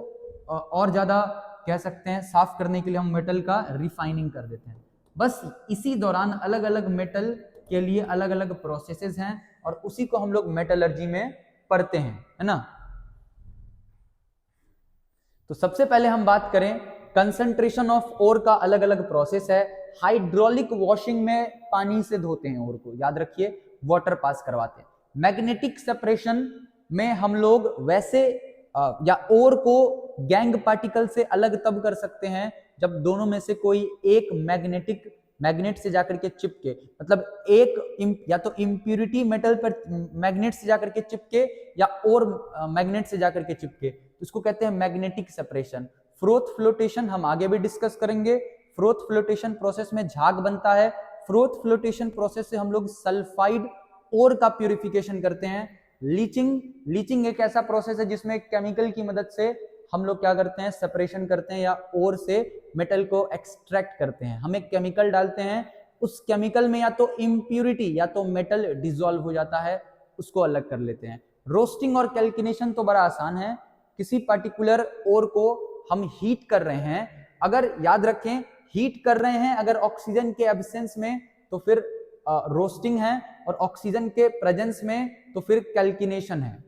और ज्यादा कह सकते हैं साफ करने के लिए हम मेटल का रिफाइनिंग कर देते हैं। बस इसी दौरान अलग अलग मेटल के लिए अलग अलग प्रोसेसेस हैं और उसी को हम लोग मेटलर्जी में पढ़ते हैं, है ना। तो सबसे पहले हम बात करें कंसंट्रेशन ऑफ ओर का अलग अलग प्रोसेस है। हाइड्रोलिक वॉशिंग में पानी से धोते हैं ओर को, याद रखिए, वाटर पास करवाते हैं। मैग्नेटिक सेपरेशन में हम लोग वैसे या ओर को गैंग पार्टिकल से अलग तब कर सकते हैं जब दोनों में से कोई एक मैग्नेट से जाकर के चिपके, मतलब एक या तो इंप्यूरिटी मेटल पर मैग्नेट से जाकर के चिपके या और मैग्नेट से जाकर के चिपके, तो इसको कहते हैं मैग्नेटिक सेपरेशन। फ्रोथ फ्लोटेशन हम आगे भी डिस्कस करेंगे। फ्रोथ फ्लोटेशन प्रोसेस में झाग बनता है। फ्रोथ फ्लोटेशन प्रोसेस से हम लोग सल्फाइड ओर का प्यूरिफिकेशन करते हैं। लीचिंग एक ऐसा प्रोसेस है जिसमें केमिकल की मदद से हम लोग क्या करते हैं, सेपरेशन करते हैं या ओर से मेटल को एक्सट्रैक्ट करते हैं। हम एक केमिकल डालते हैं, उस केमिकल में या तो इम्प्यूरिटी या तो मेटल डिसॉल्व हो जाता है, उसको अलग कर लेते हैं। रोस्टिंग और कैल्किनेशन तो बड़ा आसान है। किसी पर्टिकुलर ओर को हम हीट कर रहे हैं, अगर याद रखें हीट कर रहे हैं अगर ऑक्सीजन के एब्सेंस में तो फिर रोस्टिंग है, और ऑक्सीजन के प्रेजेंस में तो फिर कैल्किनेशन है।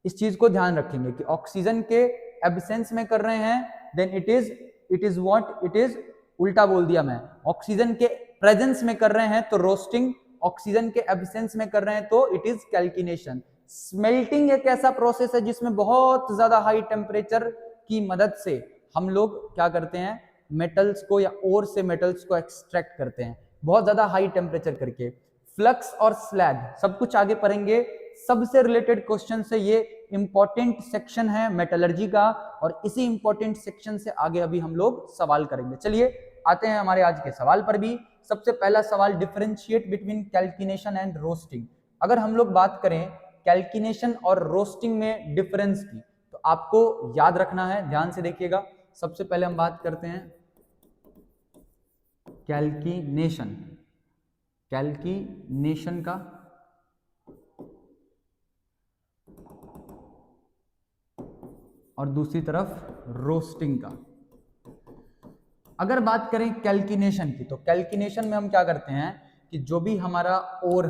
इस चीज को ध्यान रखेंगे कि ऑक्सीजन के एब्सेंस में कर रहे हैं then it is what it is, उल्टा बोल दिया मैं, ऑक्सीजन के प्रेजेंस में कर रहे हैं तो रोस्टिंग, ऑक्सीजन के एब्सेंस में कर रहे हैं तो इट इज कैल्किनेशन। स्मेल्टिंग एक ऐसा प्रोसेस है जिसमें बहुत ज्यादा हाई टेम्परेचर की मदद से हम लोग क्या करते हैं, मेटल्स को या ओर से मेटल्स को एक्सट्रैक्ट करते हैं बहुत ज्यादा हाई टेम्परेचर करके। फ्लक्स और स्लैग सब कुछ आगे पढ़ेंगे। सबसे रिलेटेड क्वेश्चन से ये इंपॉर्टेंट सेक्शन है मेटलर्जी का, और इसी इंपॉर्टेंट सेक्शन से आगे अभी हम लोग सवाल करेंगे। चलिए आते हैं हमारे आज के सवाल पर भी। सबसे पहला सवाल, डिफरेंशिएट बिटवीन कैल्किनेशन एंड रोस्टिंग। अगर हम लोग बात करें कैल्किनेशन और रोस्टिंग में डिफरेंस की, तो आपको याद रखना है, ध्यान से देखिएगा। सबसे पहले हम बात करते हैं कैल्किनेशन का, और दूसरी तरफ रोस्टिंग का। अगर बात करें कैल्किनेशन की, तो कैल्किनेशन में हम क्या करते हैं कि जो भी हमारा ओर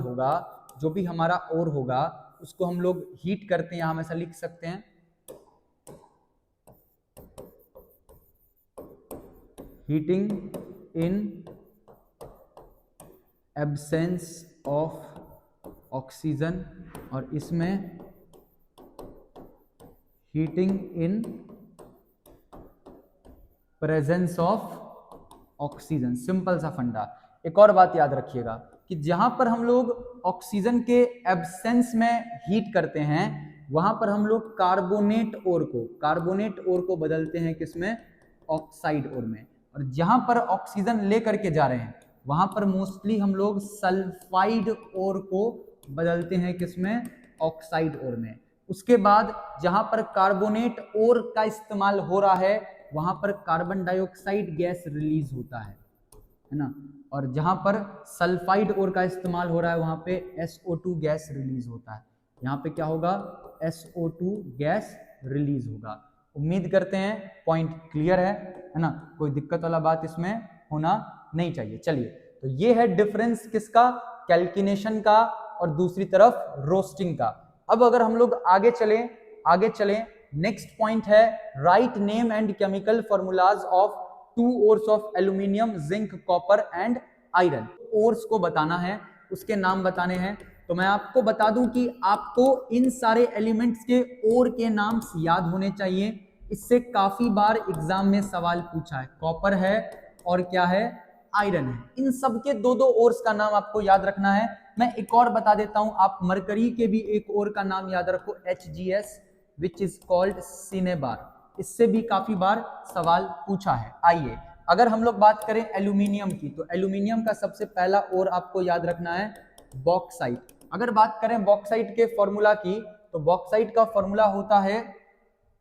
होगा उसको हम लोग हीट करते हैं। हम ऐसा लिख सकते हैं, heating in absence of oxygen, और इसमें heating in presence of oxygen. Simple सा फंडा। एक और बात याद रखिएगा कि जहां पर हम लोग ऑक्सीजन के एब्सेंस में हीट करते हैं वहां पर हम लोग कार्बोनेट ओर को बदलते हैं किसमें, ऑक्साइड ओर में। और जहां पर ऑक्सीजन लेकर के जा रहे हैं वहां पर मोस्टली हम लोग सल्फाइड ओर को बदलते हैं किसमें, ऑक्साइड ओर में। उसके बाद जहां पर कार्बोनेट ओर का इस्तेमाल हो रहा है वहां पर कार्बन डाइऑक्साइड गैस रिलीज होता है ना, और जहां पर सल्फाइड ओर का इस्तेमाल हो रहा है वहां पे SO2 गैस रिलीज होता है। यहाँ पे क्या होगा, SO2 गैस रिलीज होगा। उम्मीद करते हैं पॉइंट क्लियर है ना, कोई दिक्कत वाला बात इसमें होना नहीं चाहिए। चलिए, तो ये है डिफरेंस किसका, कैल्किनेशन का और दूसरी तरफ रोस्टिंग का। अब अगर हम लोग आगे चलें, नेक्स्ट पॉइंट है write name and chemical formulas of 2 ores of aluminium, zinc, copper and iron. Ores को बताना है, उसके नाम बताने हैं। तो मैं आपको बता दूं कि आपको इन सारे एलिमेंट्स के ओर के नाम याद होने चाहिए। इससे काफी बार एग्जाम में सवाल पूछा है। कॉपर है और क्या है, आयरन है। इन सब के दो ओर्स का नाम आपको याद रखना है। मैं एक और बता देता हूं, आप मरकरी के भी एक ओर का नाम याद रखो, HGS, which is called cinnabar. इससे भी काफी बार सवाल पूछा है। आइए, अगर हम लोग बात करें एल्यूमिनियम की, तो एल्यूमिनियम का सबसे पहला ओर आपको याद रखना है बॉक्साइट। अगर बात करें बॉक्साइट के फॉर्मूला की, तो बॉक्साइट का फॉर्मूला होता है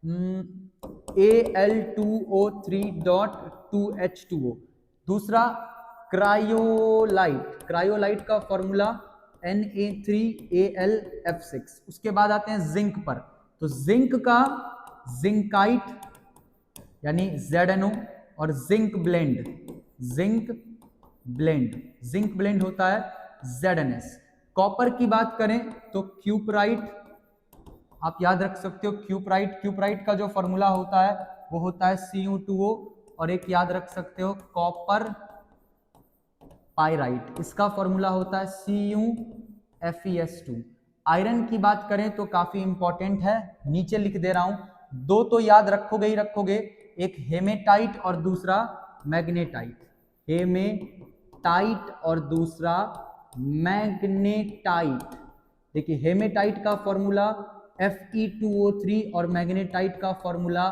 Al2O3.2H2O। दूसरा क्रायोलाइट का फॉर्मूला Na3Al(F6). उसके बाद आते हैं जिंक पर, तो जिंक का जिंकाइट यानी ZnO, और जिंक ब्लेंड होता है ZnS। कॉपर की बात करें तो क्यूपराइट, आप याद रख सकते हो क्यूपराइट का जो फॉर्मूला होता है वो होता है CO2O और एक याद रख सकते हो कॉपर पाइराइट, इसका फॉर्मूला होता है CuFeS2। आयरन की बात करें तो काफी इंपॉर्टेंट है, नीचे लिख दे रहा हूं, दो तो याद रखोगे ही रखोगे, एक हेमेटाइट और दूसरा मैग्नेटाइट। हेमेटाइट और दूसरा मैग्नेटाइट। देखिए हेमेटाइट का फॉर्मूला Fe2O3 और मैग्नेटाइट का फॉर्मूला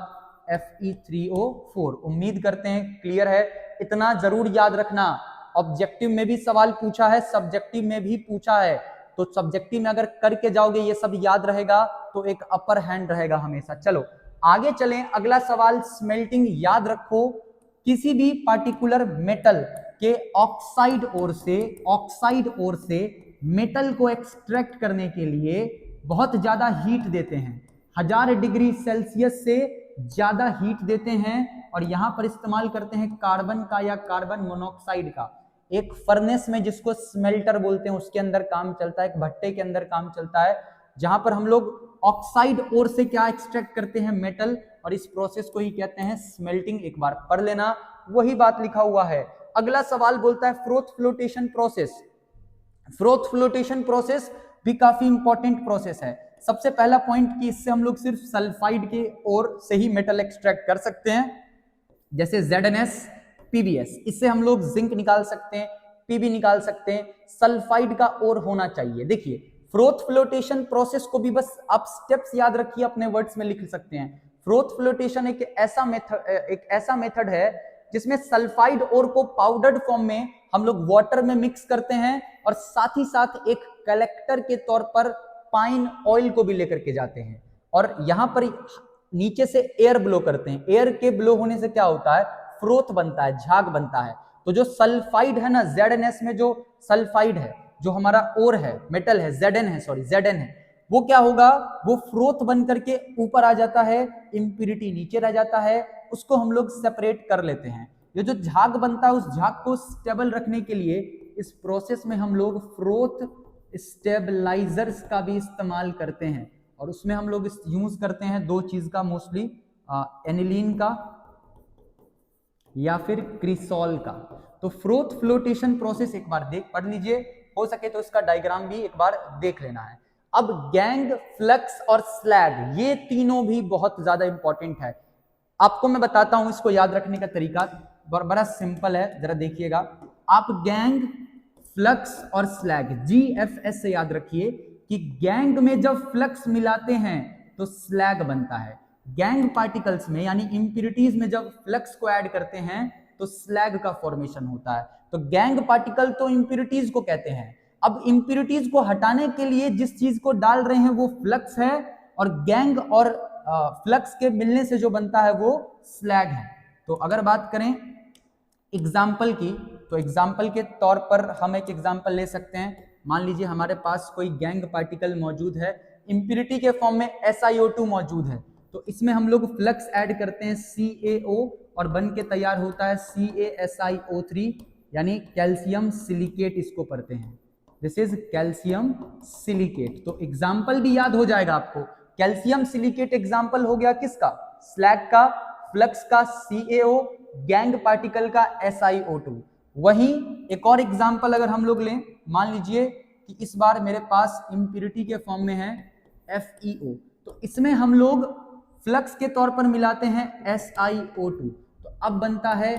Fe3O4। उम्मीद करते हैं क्लियर है, इतना जरूर याद रखना। ऑब्जेक्टिव में भी सवाल पूछा है, सब्जेक्टिव में भी पूछा है, तो सब्जेक्टिव में अगर करके जाओगे ये सब याद रहेगा तो एक अपर हैंड रहेगा हमेशा। चलो आगे चलें, अगला सवाल स्मेल्टिंग। याद रखो किसी भी पार्टिकुलर मेटल के ऑक्साइड ओर से मेटल को एक्सट्रैक्ट करने के लिए बहुत ज्यादा हीट देते हैं, 1000 डिग्री सेल्सियस से ज्यादा हीट देते हैं, और यहां पर इस्तेमाल करते हैं कार्बन का या कार्बन मोनोऑक्साइड का। एक फर्नेस में जिसको स्मेल्टर बोलते हैं उसके अंदर काम चलता है, एक भट्टे के अंदर काम चलता है, जहां पर हम लोग ऑक्साइड ओर से क्या एक्सट्रैक्ट करते हैं, मेटल, और इस प्रोसेस को ही कहते हैं स्मेल्टिंग। एक बार पढ़ लेना, वही बात लिखा हुआ है। अगला सवाल बोलता है froth flotation process. Froth flotation process भी काफी इंपॉर्टेंट प्रोसेस है। सबसे पहला पॉइंट कि इससे हम लोग सिर्फ सल्फाइड के ओर से ही मेटल एक्सट्रैक्ट कर सकते हैं, जैसे ZnS PbS, इससे हम लोग जिंक निकाल सकते हैं, Pb निकाल सकते हैं, सल्फाइड का ओर होना चाहिए। देखिए फ्रोथ फ्लोटेशन प्रोसेस को भी बस आप स्टेप्स याद रखिए, अपने वर्ड्स में लिख सकते हैं। फ्रोथ फ्लोटेशन एक ऐसा मेथड है जिसमें सल्फाइड ओर को पाउडर्ड फॉर्म में हम लोग वाटर में मिक्स करते हैं, और साथ ही साथ एक कलेक्टर के तौर पर पाइन ऑयल को भी लेकर के जाते हैं, और यहां पर नीचे से एयर ब्लो करते हैं। एयर के ब्लो होने से क्या होता है, फ्रोथ बनता है, झाग बनता है। तो जो सल्फाइड है ना, ZnS में जो सल्फाइड है, जो हमारा ओर है, मेटल है, Zn है, वो क्या होगा, वो फ्रोथ बन करके ऊपर आ जाता है, इंप्यूरिटी नीचे रह जाता है, उसको हम लोग सेपरेट कर लेते हैं। ये जो झाग बनता है उस झाग को स्टेबल रखने के लिए इस प्रोसेस में हम लोग फ्रोथ स्टेबलाइजर्स का भी इस्तेमाल करते हैं, और उसमें हम लोग यूज करते हैं दो चीज का, मोस्टली एनिलीन का या फिर क्रिसॉल का। तो फ्रोथ फ्लोटेशन प्रोसेस एक बार पढ़ लीजिए, हो सके तो इसका डायग्राम भी एक बार देख लेना है। अब गैंग, फ्लक्स और स्लैग, ये तीनों भी बहुत ज्यादा इंपॉर्टेंट है। आपको मैं बताता हूं इसको याद रखने का तरीका, बड़ा सिंपल है, जरा देखिएगा। आप गैंग, फ्लक्स और स्लैग, GFS से याद रखिए कि गैंग में जब फ्लक्स मिलाते हैं तो स्लैग बनता है, गैंग पार्टिकल्स में यानी इंप्यूरिटीज में जब फ्लक्स को ऐड करते हैं तो स्लैग का फॉर्मेशन होता है। तो गैंग पार्टिकल तो इंप्यूरिटीज को कहते हैं। अब इंप्यूरिटीज को हटाने के लिए जिस चीज को डाल रहे हैं वो फ्लक्स है, और गैंग और फ्लक्स के मिलने से जो बनता है वो स्लैग है। तो अगर बात करें एग्जाम्पल की, तो एग्जाम्पल के तौर पर हम एक एग्जाम्पल ले सकते हैं। मान लीजिए हमारे पास कोई गैंग पार्टिकल मौजूद है, इंप्यूरिटी के फॉर्म में SiO2 मौजूद है, तो इसमें हम लोग फ्लक्स ऐड करते हैं CaO, और बन के तैयार होता है CaSiO3, यानी कैल्शियम सिलिकेट इसको पढ़ते हैं। This is calcium silicate. तो एग्जाम्पल भी याद हो जाएगा आपको, कैल्शियम सिलिकेट एग्जाम्पल हो गया किसका, स्लैग का, फ्लक्स का CaO, गैंग पार्टिकल का SiO2। वहीं एक और एग्जाम्पल अगर हम लोग लें, मान लीजिए कि इस बार मेरे पास इंप्यूरिटी के फॉर्म में है FeO, तो इसमें हम लोग फ्लक्स के तौर पर मिलाते हैं SiO2, तो अब बनता है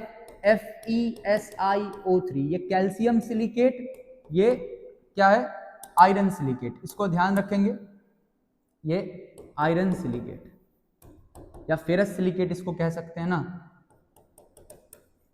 FeSiO3। ये कैल्शियम सिलिकेट, ये क्या है, आयरन सिलिकेट, इसको ध्यान रखेंगे, ये आयरन सिलिकेट या फेरस सिलिकेट इसको कह सकते हैं ना।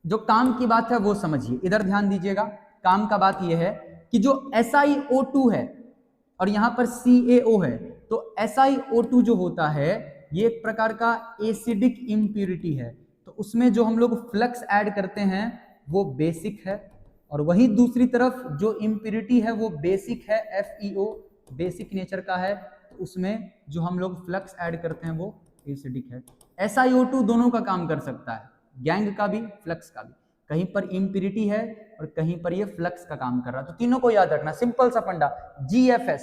जो काम की बात है वो समझिए, इधर ध्यान दीजिएगा। काम का बात यह है कि जो SiO2 है और यहां पर CaO है, तो SiO2 जो होता है ये एक प्रकार का एसिडिक इंप्यूरिटी है, तो उसमें जो हम लोग फ्लक्स ऐड करते हैं वो बेसिक है, और वही दूसरी तरफ जो इंप्यूरिटी है वो बेसिक है, FeO बेसिक नेचर का है, तो उसमें जो हम लोग फ्लक्स ऐड करते हैं वो एसिडिक है। SiO2 दोनों का काम कर सकता है, गैंग का भी, फ्लक्स का भी। कहीं पर इंप्यूरिटी है और कहीं पर ये फ्लक्स का काम कर रहा है, तो तीनों को याद रखना, सिंपल सा फंडा। GFS,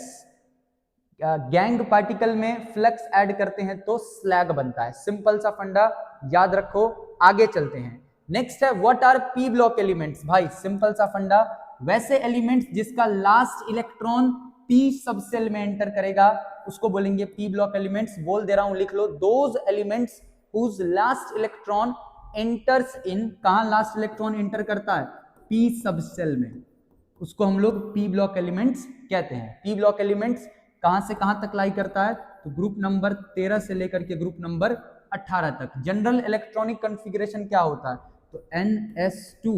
गैंग पार्टिकल में फ्लक्स ऐड करते हैं तो स्लैग बनता है, सिंपल सा फंडा, याद रखो। आगे चलते हैं। नेक्स्ट है what R P block elements. भाई सिंपल सा फंडा, वैसे एलिमेंट्स जिसका लास्ट इलेक्ट्रॉन पी सब सेल में एंटर करेगा उसको बोलेंगे पी ब्लॉक एलिमेंट्स। बोल दे रहा हूं, लिख लो, those elements whose last electron enters in, कहां लास्ट इलेक्ट्रॉन एंटर करता है, पी सब सेल में, उसको हम लोग पी ब्लॉक एलिमेंट्स कहते हैं। पी ब्लॉक एलिमेंट्स कहां से कहां तक लाई करता है, तो ग्रुप नंबर 13 से लेकर के ग्रुप नंबर 18 तक। जनरल इलेक्ट्रॉनिक कॉन्फ़िगरेशन क्या होता है, तो NS2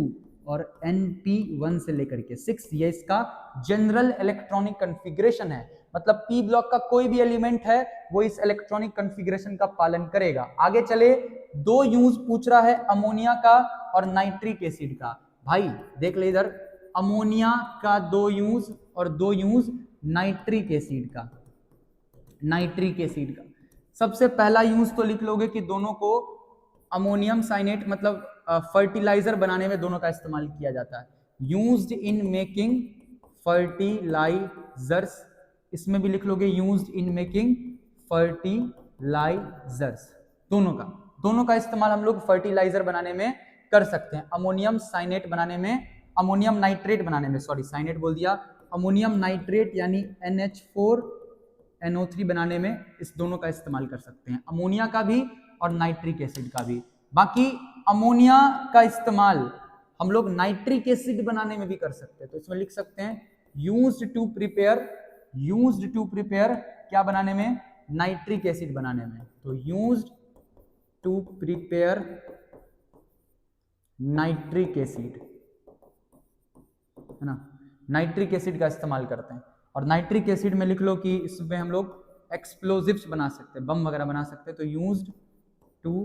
और NP1 से लेकर के 6, ये इसका जनरल इलेक्ट्रॉनिक कॉन्फ़िगरेशन है। मतलब पी ब्लॉक का कोई भी एलिमेंट है वो इस इलेक्ट्रॉनिक कॉन्फ़िगरेशन का पालन करेगा। आगे चले, दो यूज पूछ रहा है अमोनिया का और नाइट्रिक एसिड का। भाई देख ले इधर, अमोनिया का दो यूज और दो यूज नाइट्रिक एसिड का। नाइट्रिक एसिड का सबसे पहला यूज तो लिख लोगे कि दोनों को अमोनियम साइनेट मतलब फर्टिलाइजर बनाने में दोनों का इस्तेमाल किया जाता है। यूज्ड इन मेकिंग फर्टिलाइजर्स, इसमें भी लिख लोगे यूज्ड इन मेकिंग फर्टिलाइजर्स। दोनों का इस्तेमाल हम लोग फर्टिलाइजर बनाने में कर सकते हैं। अमोनियम साइनेट बनाने में, अमोनियम नाइट्रेट बनाने में, सॉरी साइनेट बोल दिया, अमोनियम नाइट्रेट यानी NH4NO3 बनाने में इस दोनों का इस्तेमाल कर सकते हैं, अमोनिया का भी और नाइट्रिक एसिड का भी। बाकी अमोनिया का इस्तेमाल हम लोग नाइट्रिक एसिड बनाने में भी कर सकते हैं। तो इसमें लिख सकते हैं यूज्ड टू प्रिपेयर क्या बनाने में, नाइट्रिक एसिड बनाने में। तो used to prepare nitric acid, है ना, नाइट्रिक एसिड का इस्तेमाल करते हैं। और नाइट्रिक एसिड में लिख लो कि इसमें हम लोग एक्सप्लोजिव्स बना सकते हैं, बम वगैरह बना सकते हैं। तो यूज्ड टू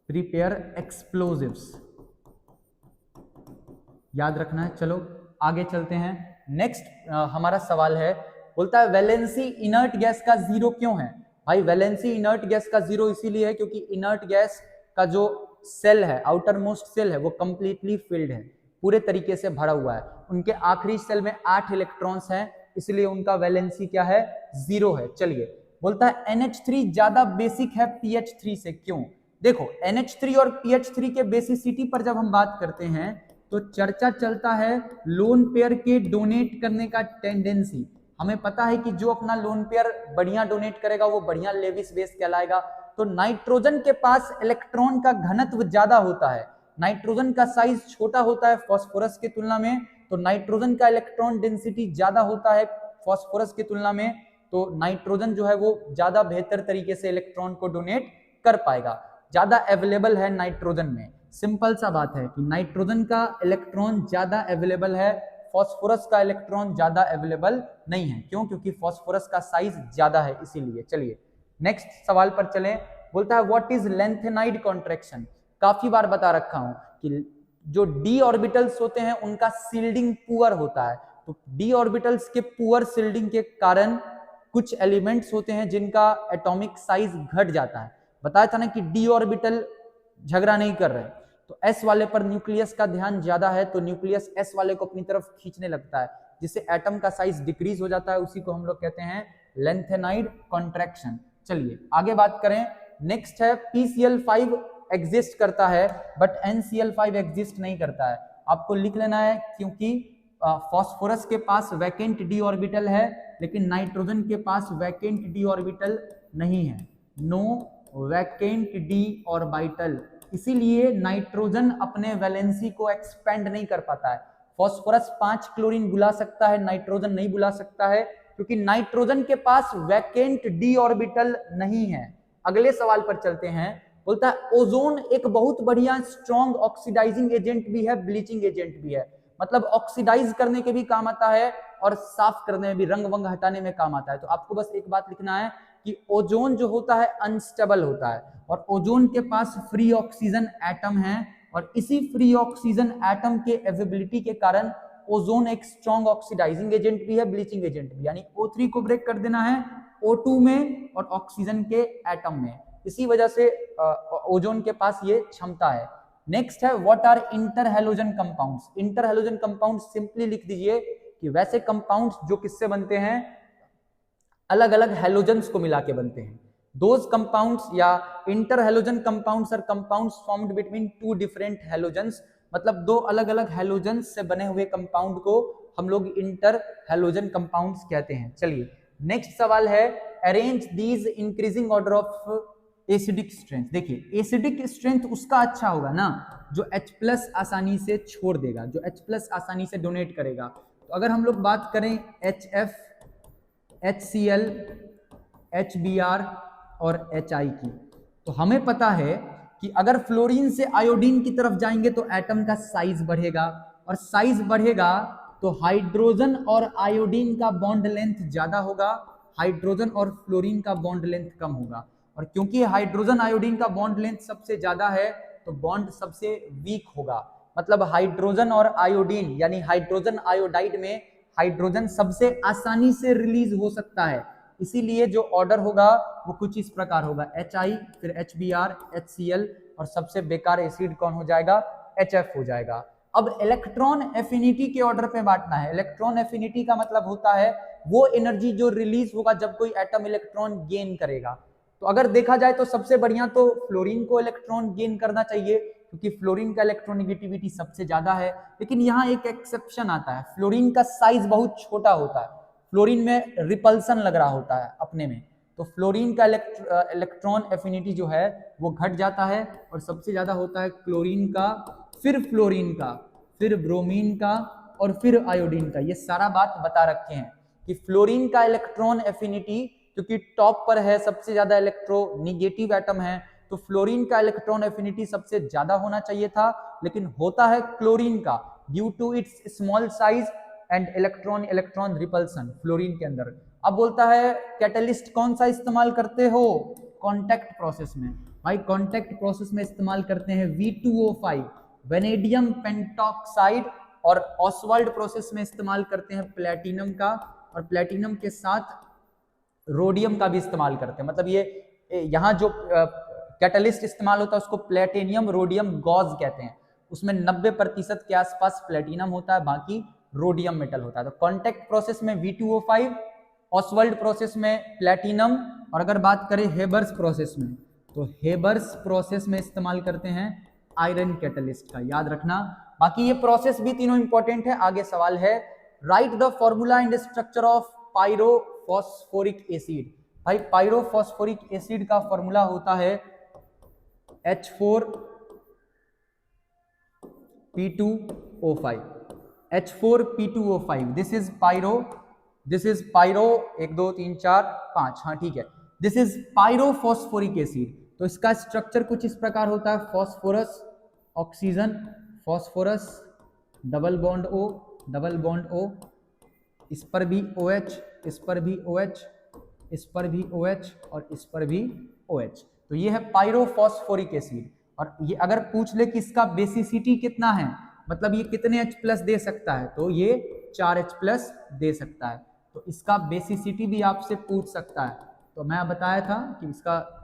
प्रिपेयर एक्सप्लोजिव्स, याद रखना है। चलो आगे चलते हैं। नेक्स्ट हमारा सवाल है, बोलता है वैलेंसी इनर्ट गैस का जीरो क्यों है। भाई वैलेंसी इनर्ट गैस का जीरो इसीलिए है क्योंकि इनर्ट गैस का जो सेल है, आउटर मोस्ट सेल है, वो कंप्लीटली फिल्ड है, पूरे तरीके से भरा हुआ है। उनके आखिरी सेल में 8 इलेक्ट्रॉन्स हैं, इसलिए उनका वैलेंसी क्या है, जीरो है। चलिए, बोलता है NH3 ज्यादा बेसिक है PH3 से, क्यों। देखो NH3 और PH3 के बेसिसिटी पर जब हम बात करते हैं तो चर्चा चलता है लोन पेयर के डोनेट करने का टेंडेंसी। हमें पता है कि जो अपना लोन पेयर बढ़िया डोनेट करेगा वो बढ़िया लेविस बेस कहलाएगा। तो नाइट्रोजन के पास इलेक्ट्रॉन का घनत्व ज्यादा होता है, नाइट्रोजन का साइज छोटा होता है फास्फोरस के तुलना में, तो नाइट्रोजन का इलेक्ट्रॉन डेंसिटी ज्यादा होता है फास्फोरस की तुलना में। तो नाइट्रोजन जो है वो ज्यादा बेहतर तरीके से इलेक्ट्रॉन को डोनेट कर पाएगा, ज्यादा अवेलेबल है नाइट्रोजन में। सिंपल सा बात है कि नाइट्रोजन का इलेक्ट्रॉन ज्यादा अवेलेबल है, फास्फोरस का इलेक्ट्रॉन ज्यादा अवेलेबल नहीं है। क्यों, क्योंकि फास्फोरस का साइज ज्यादा है इसीलिए। चलिए नेक्स्ट सवाल पर चलें। बोलता है व्हाट इज लेंथेनाइड कॉन्ट्रैक्शन। काफी बार बता रखा हूं कि जो डी ऑर्बिटल्स होते हैं उनका सील्डिंग पुअर होता है। तो डी ऑर्बिटल्स के पुअर सील्डिंग के कारण कुछ एलिमेंट्स होते हैं जिनका एटॉमिक साइज घट जाता है। बताया था ना कि डी ऑर्बिटल झगड़ा नहीं कर रहे, तो एस वाले पर न्यूक्लियस का ध्यान ज्यादा है, तो न्यूक्लियस एस वाले को अपनी तरफ खींचने लगता है, जिससे एटम का साइज डिक्रीज हो जाता है। उसी को हम लोग कहते हैं लेंथेनाइड कॉन्ट्रैक्शन। चलिए आगे बात करें। नेक्स्ट है PCl5 एग्जिस्ट करता है बट NCl5 एग्जिस्ट नहीं करता है। आपको लिख लेना है क्योंकि फास्फोरस के पास वैकेंट डी ऑर्बिटल है लेकिन नाइट्रोजन के पास वैकेंट डी ऑर्बिटल नहीं है, नो वैकेंट डी ऑर्बिटल। इसीलिए नाइट्रोजन अपने वैलेंसी को एक्सपेंड नहीं कर पाता है। फास्फोरस 5 क्लोरीन बुला सकता है, नाइट्रोजन नहीं बुला सकता है क्योंकि नाइट्रोजन के पास वैकेंट डी ऑर्बिटल नहीं है। अगले सवाल पर चलते हैं। बोलता है ओजोन एक बहुत बढ़िया स्ट्रॉन्ग ऑक्सीडाइजिंग एजेंट भी है, ब्लीचिंग एजेंट भी है। मतलब ऑक्सीडाइज करने के भी काम आता है और साफ करने में भी, रंग वंग हटाने में काम आता है। तो आपको बस एक बात लिखना है कि ओजोन जो होता है अनस्टेबल होता है और ओजोन के पास फ्री ऑक्सीजन एटम है और इसी फ्री ऑक्सीजन एटम के अवेलेबिलिटी के कारण ओजोन एक स्ट्रॉन्ग ऑक्सीडाइजिंग एजेंट भी है, ब्लीचिंग एजेंट भी। यानी O3 को ब्रेक कर देना है O2 में और ऑक्सीजन के एटम में, इसी वजह से ओजोन के पास ये क्षमता है। नेक्स्ट है what are inter halogen compounds. Inter halogen compounds simply लिख दीजिए कि वैसे कंपाउंड्स जो किससे बनते हैं, अलग अलग हैलोजन्स को मिला के बनते हैं। दोज कंपाउंड्स या इंटर हेलोजन कंपाउंड्स और compounds formed between two different halogens, मतलब दो अलग अलग हेलोजन्स से बने हुए कंपाउंड को हम लोग इंटर हेलोजन कंपाउंड्स कहते हैं। चलिए नेक्स्ट सवाल है, arrange these increasing order of acidic strength. देखिए एसिडिक स्ट्रेंथ उसका अच्छा होगा ना जो H+ आसानी से छोड़ देगा, जो H+ आसानी से डोनेट करेगा। तो अगर हम लोग बात करें HF, HCl, HBr और HI की, तो हमें पता है कि अगर फ्लोरीन से आयोडीन की तरफ जाएंगे तो एटम का साइज बढ़ेगा, और साइज बढ़ेगा तो हाइड्रोजन और आयोडीन का बॉन्ड लेंथ ज्यादा होगा, हाइड्रोजन और फ्लोरीन का बॉन्ड लेंथ कम होगा। और क्योंकि हाइड्रोजन आयोडीन का बॉन्ड लेंथ सबसे ज्यादा है तो बॉन्ड सबसे वीक होगा, मतलब हाइड्रोजन और आयोडीन यानी हाइड्रोजन आयोडाइड में हाइड्रोजन सबसे आसानी से रिलीज हो सकता है, इसीलिए जो ऑर्डर होगा वो कुछ इस प्रकार होगा, HI, फिर HBr, HCl और सबसे बेकार एसिड कौन हो जाएगा, HF हो जाएगा। अब इलेक्ट्रॉन एफिनिटी के ऑर्डर पे बांटना है। इलेक्ट्रॉन एफिनिटी का मतलब होता है वो एनर्जी जो रिलीज होगा जब कोई एटम इलेक्ट्रॉन गेन करेगा। तो अगर देखा जाए तो सबसे बढ़िया तो फ्लोरीन को इलेक्ट्रॉन गेन करना चाहिए क्योंकि फ्लोरीन का इलेक्ट्रोनेगेटिविटी सबसे ज्यादा है, लेकिन यहाँ एक एक्सेप्शन आता है, फ्लोरीन का साइज बहुत छोटा होता है, फ्लोरीन में रिपल्सन लग रहा होता है अपने में, तो फ्लोरीन का इलेक्ट्रॉन एफिनिटी जो है वो घट जाता है और सबसे ज्यादा होता है क्लोरीन का, फिर फ्लोरीन का, फिर ब्रोमीन का और फिर आयोडीन का। ये सारा बात बता रखे हैं कि फ्लोरीन का इलेक्ट्रॉन एफिनिटी क्योंकि टॉप पर है, सबसे ज्यादा इलेक्ट्रोनिगेटिव एटम है, तो फ्लोरीन का इलेक्ट्रॉन एफिनिटी सबसे ज्यादा होना चाहिए था, लेकिन होता है क्लोरीन का due to its small size and electron electron repulsion fluorine के अंदर। अब बोलता है कैटलिस्ट कौन सा इस्तेमाल करते हो, कॉन्टैक्ट प्रोसेस में। भाई कॉन्टैक्ट प्रोसेस में इस्तेमाल करते हैं V2O5 वेनेडियम पेंटॉक्साइड, और ऑसवाल्ड प्रोसेस में इस्तेमाल करते हैं प्लेटिनम का, और प्लेटिनम के साथ रोडियम का भी इस्तेमाल करते हैं। मतलब ये यहाँ जो कैटलिस्ट इस्तेमाल होता है उसको प्लेटिनियम रोडियम गॉज कहते हैं, उसमें 90% के आसपास प्लेटिनम होता है, बाकी रोडियम मेटल होता है। तो कॉन्टैक्ट प्रोसेस में V2O5, ऑसवाल्ड प्रोसेस में प्लेटिनम, और अगर बात करें हेबर्स प्रोसेस में तो हेबर्स प्रोसेस में इस्तेमाल करते हैं आयरन कैटलिस्ट का, याद रखना। बाकी ये प्रोसेस भी तीनों इंपॉर्टेंट है। आगे सवाल है, right the formula and structure of pyrophosphoric acid. भाई पायरोफॉस्फोरिक एसिड का फॉर्मूला होता है H4P2O5, H4P2O5, this is pyro, 1 2 3 4 5, हाँ ठीक है, दिस इज पायरोफॉस्फोरिक एसिड। तो इसका स्ट्रक्चर कुछ इस प्रकार होता है, phosphorus oxygen, phosphorus double bond O, double bond O, इस पर भी OH, इस पर भी OH, इस पर भी OH और इस पर भी OH। तो ये है पायरोफॉस्फोरिक एसिड। और ये अगर पूछ ले कि इसका बेसिसिटी कितना है, मतलब ये कितने H+ दे सकता है, तो ये 4H+ दे सकता है। तो इसका बेसिसिटी भी आपसे पूछ सकता है। तो मैं बताया था कि इसका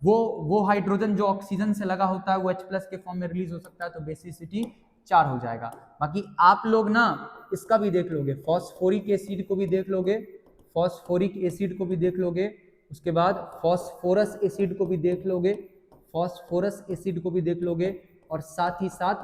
वो हाइड्रोजन जो ऑक्सीजन से लगा होता है वो H+ के फॉर्म में रिलीज हो सकता है, तो बेसिसिटी 4 हो जाएगा। बाकी आप लोग ना इसका भी देख लोगे, फॉस्फोरिक एसिड को भी देख लोगे, फॉस्फोरिक एसिड को भी देख लोगे, उसके बाद फॉस्फोरस एसिड को भी देख लोगे, फॉस्फोरस एसिड को भी देख लोगे, और साथ ही साथ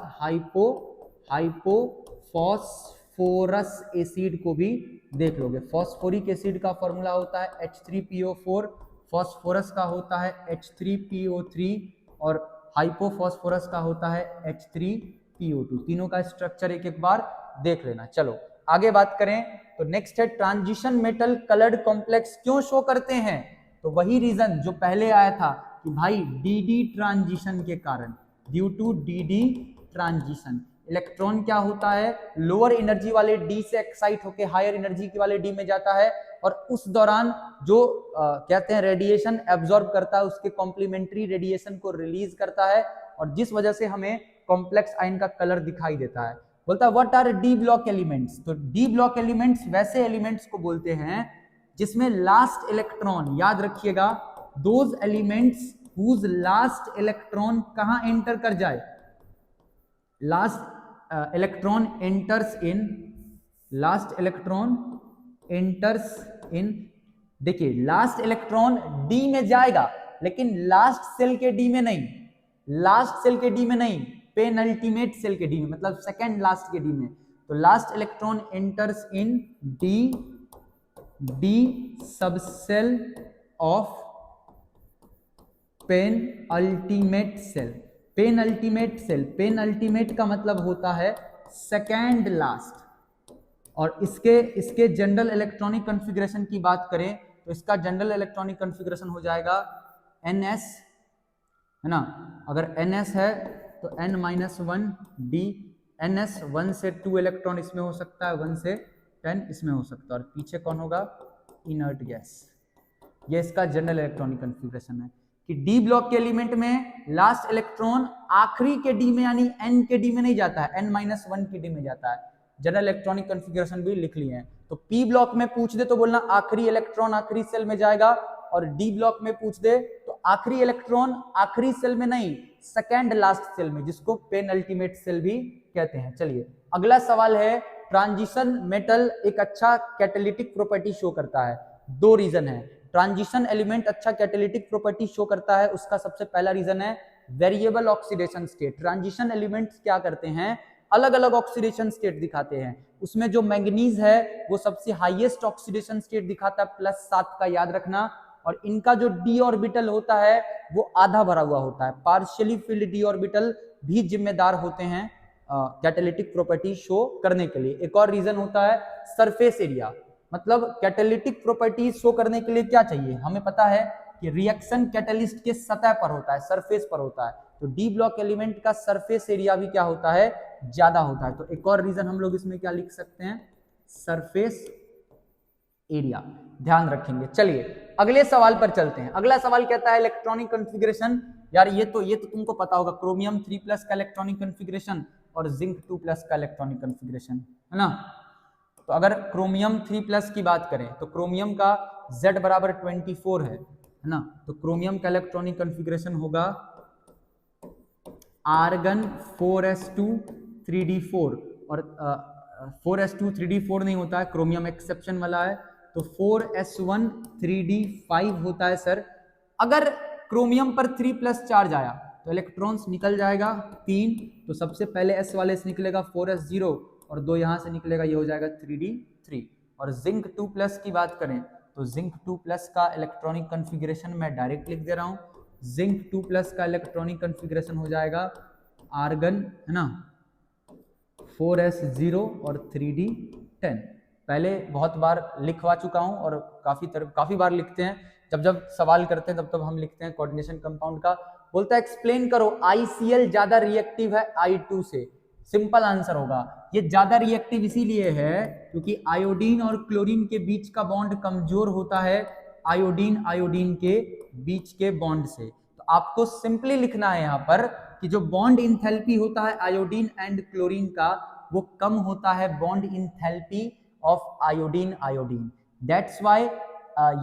हाइपोफॉस्फोरस एसिड को भी देख लोगे। फॉस्फोरिक एसिड का फॉर्मूला होता है H3PO4, फॉस्फोरस का होता है H3PO3 और हाइपोफॉस्फोरस का होता है H3PO2। तीनों का स्ट्रक्चर एक एक बार देख लेना। चलो आगे बात करें तो नेक्स्ट है, ट्रांजिशन मेटल कलर्ड कॉम्प्लेक्स क्यों शो करते हैं? तो वही रीजन जो पहले आया था कि भाई DD ट्रांजिशन के कारण, due to DD transition electron क्या होता है, लोअर एनर्जी वाले D से एक्साइट होके हायर एनर्जी वाले D में जाता है, और उस दौरान जो कहते हैं रेडिएशन एब्जॉर्ब करता है, उसके कॉम्प्लीमेंट्री रेडिएशन को रिलीज करता है, और जिस वजह से हमें कॉम्प्लेक्स आयन का कलर दिखाई देता है। बोलता है what are d block elements. तो डी ब्लॉक एलिमेंट्स वैसे एलिमेंट्स को बोलते हैं जिसमें लास्ट इलेक्ट्रॉन, याद रखिएगा, those elements whose last electron कहां एंटर कर जाए, last electron enters in, last electron enters in देखिए लास्ट इलेक्ट्रॉन डी में जाएगा, लेकिन लास्ट सेल के डी में नहीं, लास्ट सेल के डी में नहीं, पेनल्टीमेट सेल के डी में, मतलब सेकेंड लास्ट के डी में। तो last electron enters in D subshell of penultimate shell. Penultimate shell, penultimate का मतलब होता है सेकेंड लास्ट। और इसके जनरल इलेक्ट्रॉनिक कॉन्फ़िगरेशन की बात करें तो इसका जनरल इलेक्ट्रॉनिक कॉन्फ़िगरेशन हो जाएगा NS, है ना। अगर NS है तो N-1 D, NS 1 से 2 इलेक्ट्रॉन इसमें हो सकता है, 1 से 10 इसमें हो सकता है, और पीछे कौन होगा, इनर्ट गैस। ये इसका जनरल इलेक्ट्रॉनिक कॉन्फ़िगरेशन है कि डी ब्लॉक के एलिमेंट में लास्ट इलेक्ट्रॉन आखिरी के डी में यानी N के डी में नहीं जाता है, N-1 के डी में जाता है। जनरल इलेक्ट्रॉनिक कॉन्फ़िगरेशन भी लिख लिए हैं। तो पी ब्लॉक में पूछ दे तो बोलना आखिरी इलेक्ट्रॉन आखिरी सेल में जाएगा, और डी ब्लॉक में पूछ दे तो आखिरी इलेक्ट्रॉन आखिरी सेल में नहीं, सेकेंड लास्ट सेल में, जिसको पेनल्टीमेट सेल भी कहते हैं। चलिए अगला सवाल है, ट्रांजिशन मेटल एक अच्छा कैटालिटिक प्रॉपर्टी शो करता है। दो रीजन है, ट्रांजिशन एलिमेंट अच्छा कैटालिटिक प्रॉपर्टी शो करता है, उसका सबसे पहला रीजन है variable oxidation state. Transition elements क्या करते हैं, अलग अलग ऑक्सीडेशन स्टेट दिखाते हैं। उसमें जो मैंगनीज है वो सबसे हाईएस्ट ऑक्सीडेशन स्टेट दिखाता है, +7 का याद रखना। और इनका जो डी ऑर्बिटल होता है वो आधा भरा हुआ होता है। पार्शियली फिल्ड डी ऑर्बिटल भी जिम्मेदार होते हैं कैटालिटिक प्रॉपर्टी शो करने के लिए। एक और रीजन होता है सरफेस एरिया, मतलब कैटालिटिक प्रॉपर्टी शो करने के लिए क्या चाहिए, हमें पता है कि रिएक्शन कैटलिस्ट के सतह पर होता है, सरफेस पर होता है। तो डी ब्लॉक एलिमेंट का सरफेस एरिया भी क्या होता है, ज्यादा होता है। तो एक और रीजन हम लोग इसमें क्या लिख सकते हैं, सरफेस एरिया, ध्यान रखेंगे। चलिए अगले सवाल पर चलते हैं। अगला सवाल कहता है इलेक्ट्रॉनिक कॉन्फ़िगरेशन। यार ये तो तुमको पता होगा, क्रोमियम 3+ का इलेक्ट्रॉनिक कॉन्फ़िगरेशन और जिंक 2+ का इलेक्ट्रॉनिक कॉन्फ़िगरेशन, है ना। तो अगर क्रोमियम 3+ की बात करें तो क्रोमियम का Z बराबर 24 है ना। तो क्रोमियम का इलेक्ट्रॉनिक कॉन्फ़िगरेशन होगा आर्गन 4s2 3d4, और 4s2 3d4 नहीं होता है, क्रोमियम एक्सेप्शन वाला है। तो 4s1 3d5 होता है सर। अगर क्रोमियम पर 3+ चार्ज आया तो इलेक्ट्रॉन्स निकल जाएगा 3, तो सबसे पहले s वाले से निकलेगा 4s0 और 2 यहां से निकलेगा, ये हो जाएगा 3d3। और जिंक 2+ की बात करें तो जिंक 2+ का इलेक्ट्रॉनिक कॉन्फ़िगरेशन मैं डायरेक्ट लिख दे रहा हूं। जिंक 2+ का इलेक्ट्रॉनिक कॉन्फ़िगरेशन हो जाएगा आर्गन, है ना, 4s0 और 3d10। पहले बहुत बार लिखवा चुका हूं और काफी बार लिखते हैं, जब सवाल करते हैं तब हम लिखते हैं कोऑर्डिनेशन कंपाउंड का। बोलता है एक्सप्लेन करो, ICl ज्यादा रिएक्टिव है I2 से। सिंपल आंसर होगा, ये ज्यादा रिएक्टिव इसीलिए है क्योंकि आयोडीन और क्लोरीन के बीच का बॉन्ड कमजोर होता है आयोडीन के बीच के बॉन्ड से। तो आपको सिंपली लिखना है यहाँ पर कि जो बॉन्ड इंथैल्पी होता है आयोडीन एंड क्लोरीन का, वो कम होता है bond enthalpy of iodine. That's why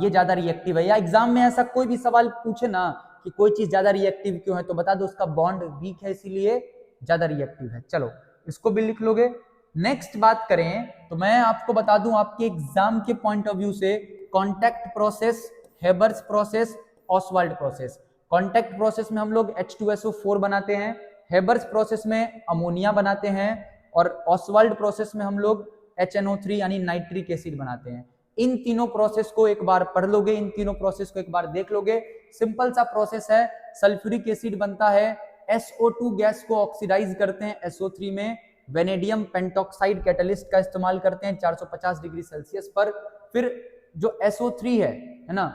ये ज्यादा रिएक्टिव है। या एग्जाम में ऐसा कोई भी सवाल पूछे ना कि कोई चीज ज्यादा रिएक्टिव क्यों है, तो बता दो उसका बॉन्ड वीक है इसीलिए ज्यादा रिएक्टिव है। चलो इसको भी लिख लोगे। नेक्स्ट बात करें तो मैं आपको बता दूं आपके एग्जाम के पॉइंट ऑफ व्यू से, contact process, Haber's process, Oswald process. Contact process में हम लोग H2SO4 बनाते हैं, हेबर्स प्रोसेस में अमोनिया बनाते हैं, और ऑसवाल्ड प्रोसेस में हम लोग HNO3 यानी नाइट्रिक एसिड बनाते हैं। इन तीनों प्रोसेस को एक बार पढ़ लोगे, इन तीनों प्रोसेस को एक बार देख लोगे। सिंपल सा प्रोसेस है, सल्फ्यूरिक एसिड बनता है, SO2 गैस को ऑक्सीडाइज करते हैं SO3 में, वेनेडियम पेंटॉक्साइड कैटलिस्ट का इस्तेमाल करते हैं 450 डिग्री सेल्सियस पर। फिर जो SO3 है ना,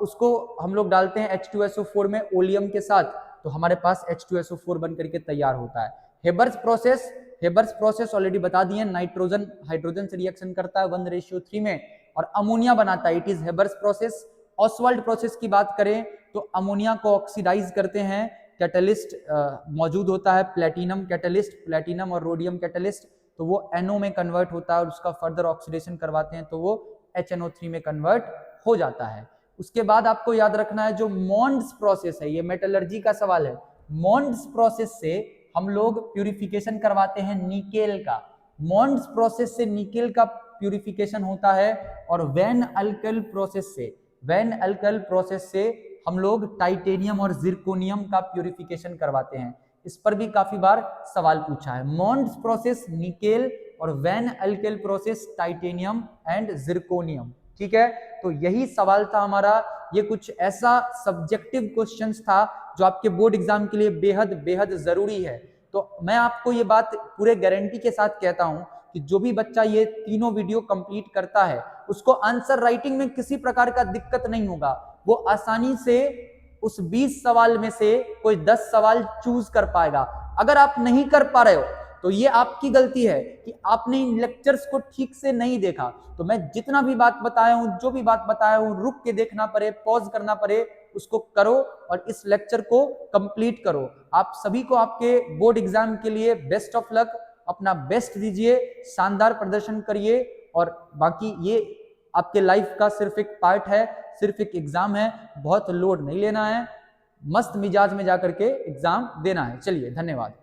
उसको हम लोग डालते हैं H2SO4 में ओलियम के साथ, तो हमारे पास H2SO4 बन करके तैयार होता है। हेबर्स प्रोसेस ऑलरेडी बता दिए, नाइट्रोजन हाइड्रोजन से रिएक्शन करता है 1:3 में और अमोनिया बनाता है, it is Haber's process. Oswald process की बात करें तो अमोनिया को ऑक्सीडाइज करते हैं, कैटलिस्ट मौजूद होता है प्लेटिनम कैटलिस्ट, प्लेटिनम और रोडियम कैटलिस्ट, तो वो NO में कन्वर्ट होता है और उसका फर्दर ऑक्सीडेशन करवाते हैं तो वो HNO3 में कन्वर्ट हो जाता है। उसके बाद आपको याद रखना है जो मॉन्ड्स प्रोसेस है, ये मेटलर्जी का सवाल है। मॉन्ड्स प्रोसेस से हम लोग प्यूरिफिकेशन करवाते हैं निकेल का। मॉन्ड्स प्रोसेस से निकेल का प्यूरिफिकेशन होता है और वैन अल्केल प्रोसेस से हम लोग टाइटेनियम और जिरकोनियम का प्यूरिफिकेशन करवाते हैं। इस पर भी काफी बार सवाल पूछा है। मॉन्ड्स प्रोसेस निकेल और van Arkel process titanium and zirconium. ठीक है, तो यही सवाल था हमारा। ये कुछ ऐसा सब्जेक्टिव क्वेश्चंस था जो आपके बोर्ड एग्जाम के लिए बेहद बेहद जरूरी है। तो मैं आपको ये बात पूरे गारंटी के साथ कहता हूं कि जो भी बच्चा ये तीनों वीडियो कंप्लीट करता है उसको आंसर राइटिंग में किसी प्रकार का दिक्कत नहीं होगा। वो आसानी से उस 20 सवाल में से कोई 10 सवाल चूज कर पाएगा। अगर आप नहीं कर पा रहे हो तो ये आपकी गलती है कि आपने इन लेक्चर्स को ठीक से नहीं देखा। तो मैं जितना भी बात बताया हूं, जो भी बात बताया हूं, रुक के देखना पड़े, पॉज करना पड़े, उसको करो और इस लेक्चर को कंप्लीट करो। आप सभी को आपके बोर्ड एग्जाम के लिए बेस्ट ऑफ लक। अपना बेस्ट दीजिए, शानदार प्रदर्शन करिए और बाकी ये आपके लाइफ का सिर्फ एक पार्ट है, सिर्फ एक एग्जाम है। बहुत लोड नहीं लेना है, मस्त मिजाज में जाकर के एग्जाम देना है। चलिए, धन्यवाद।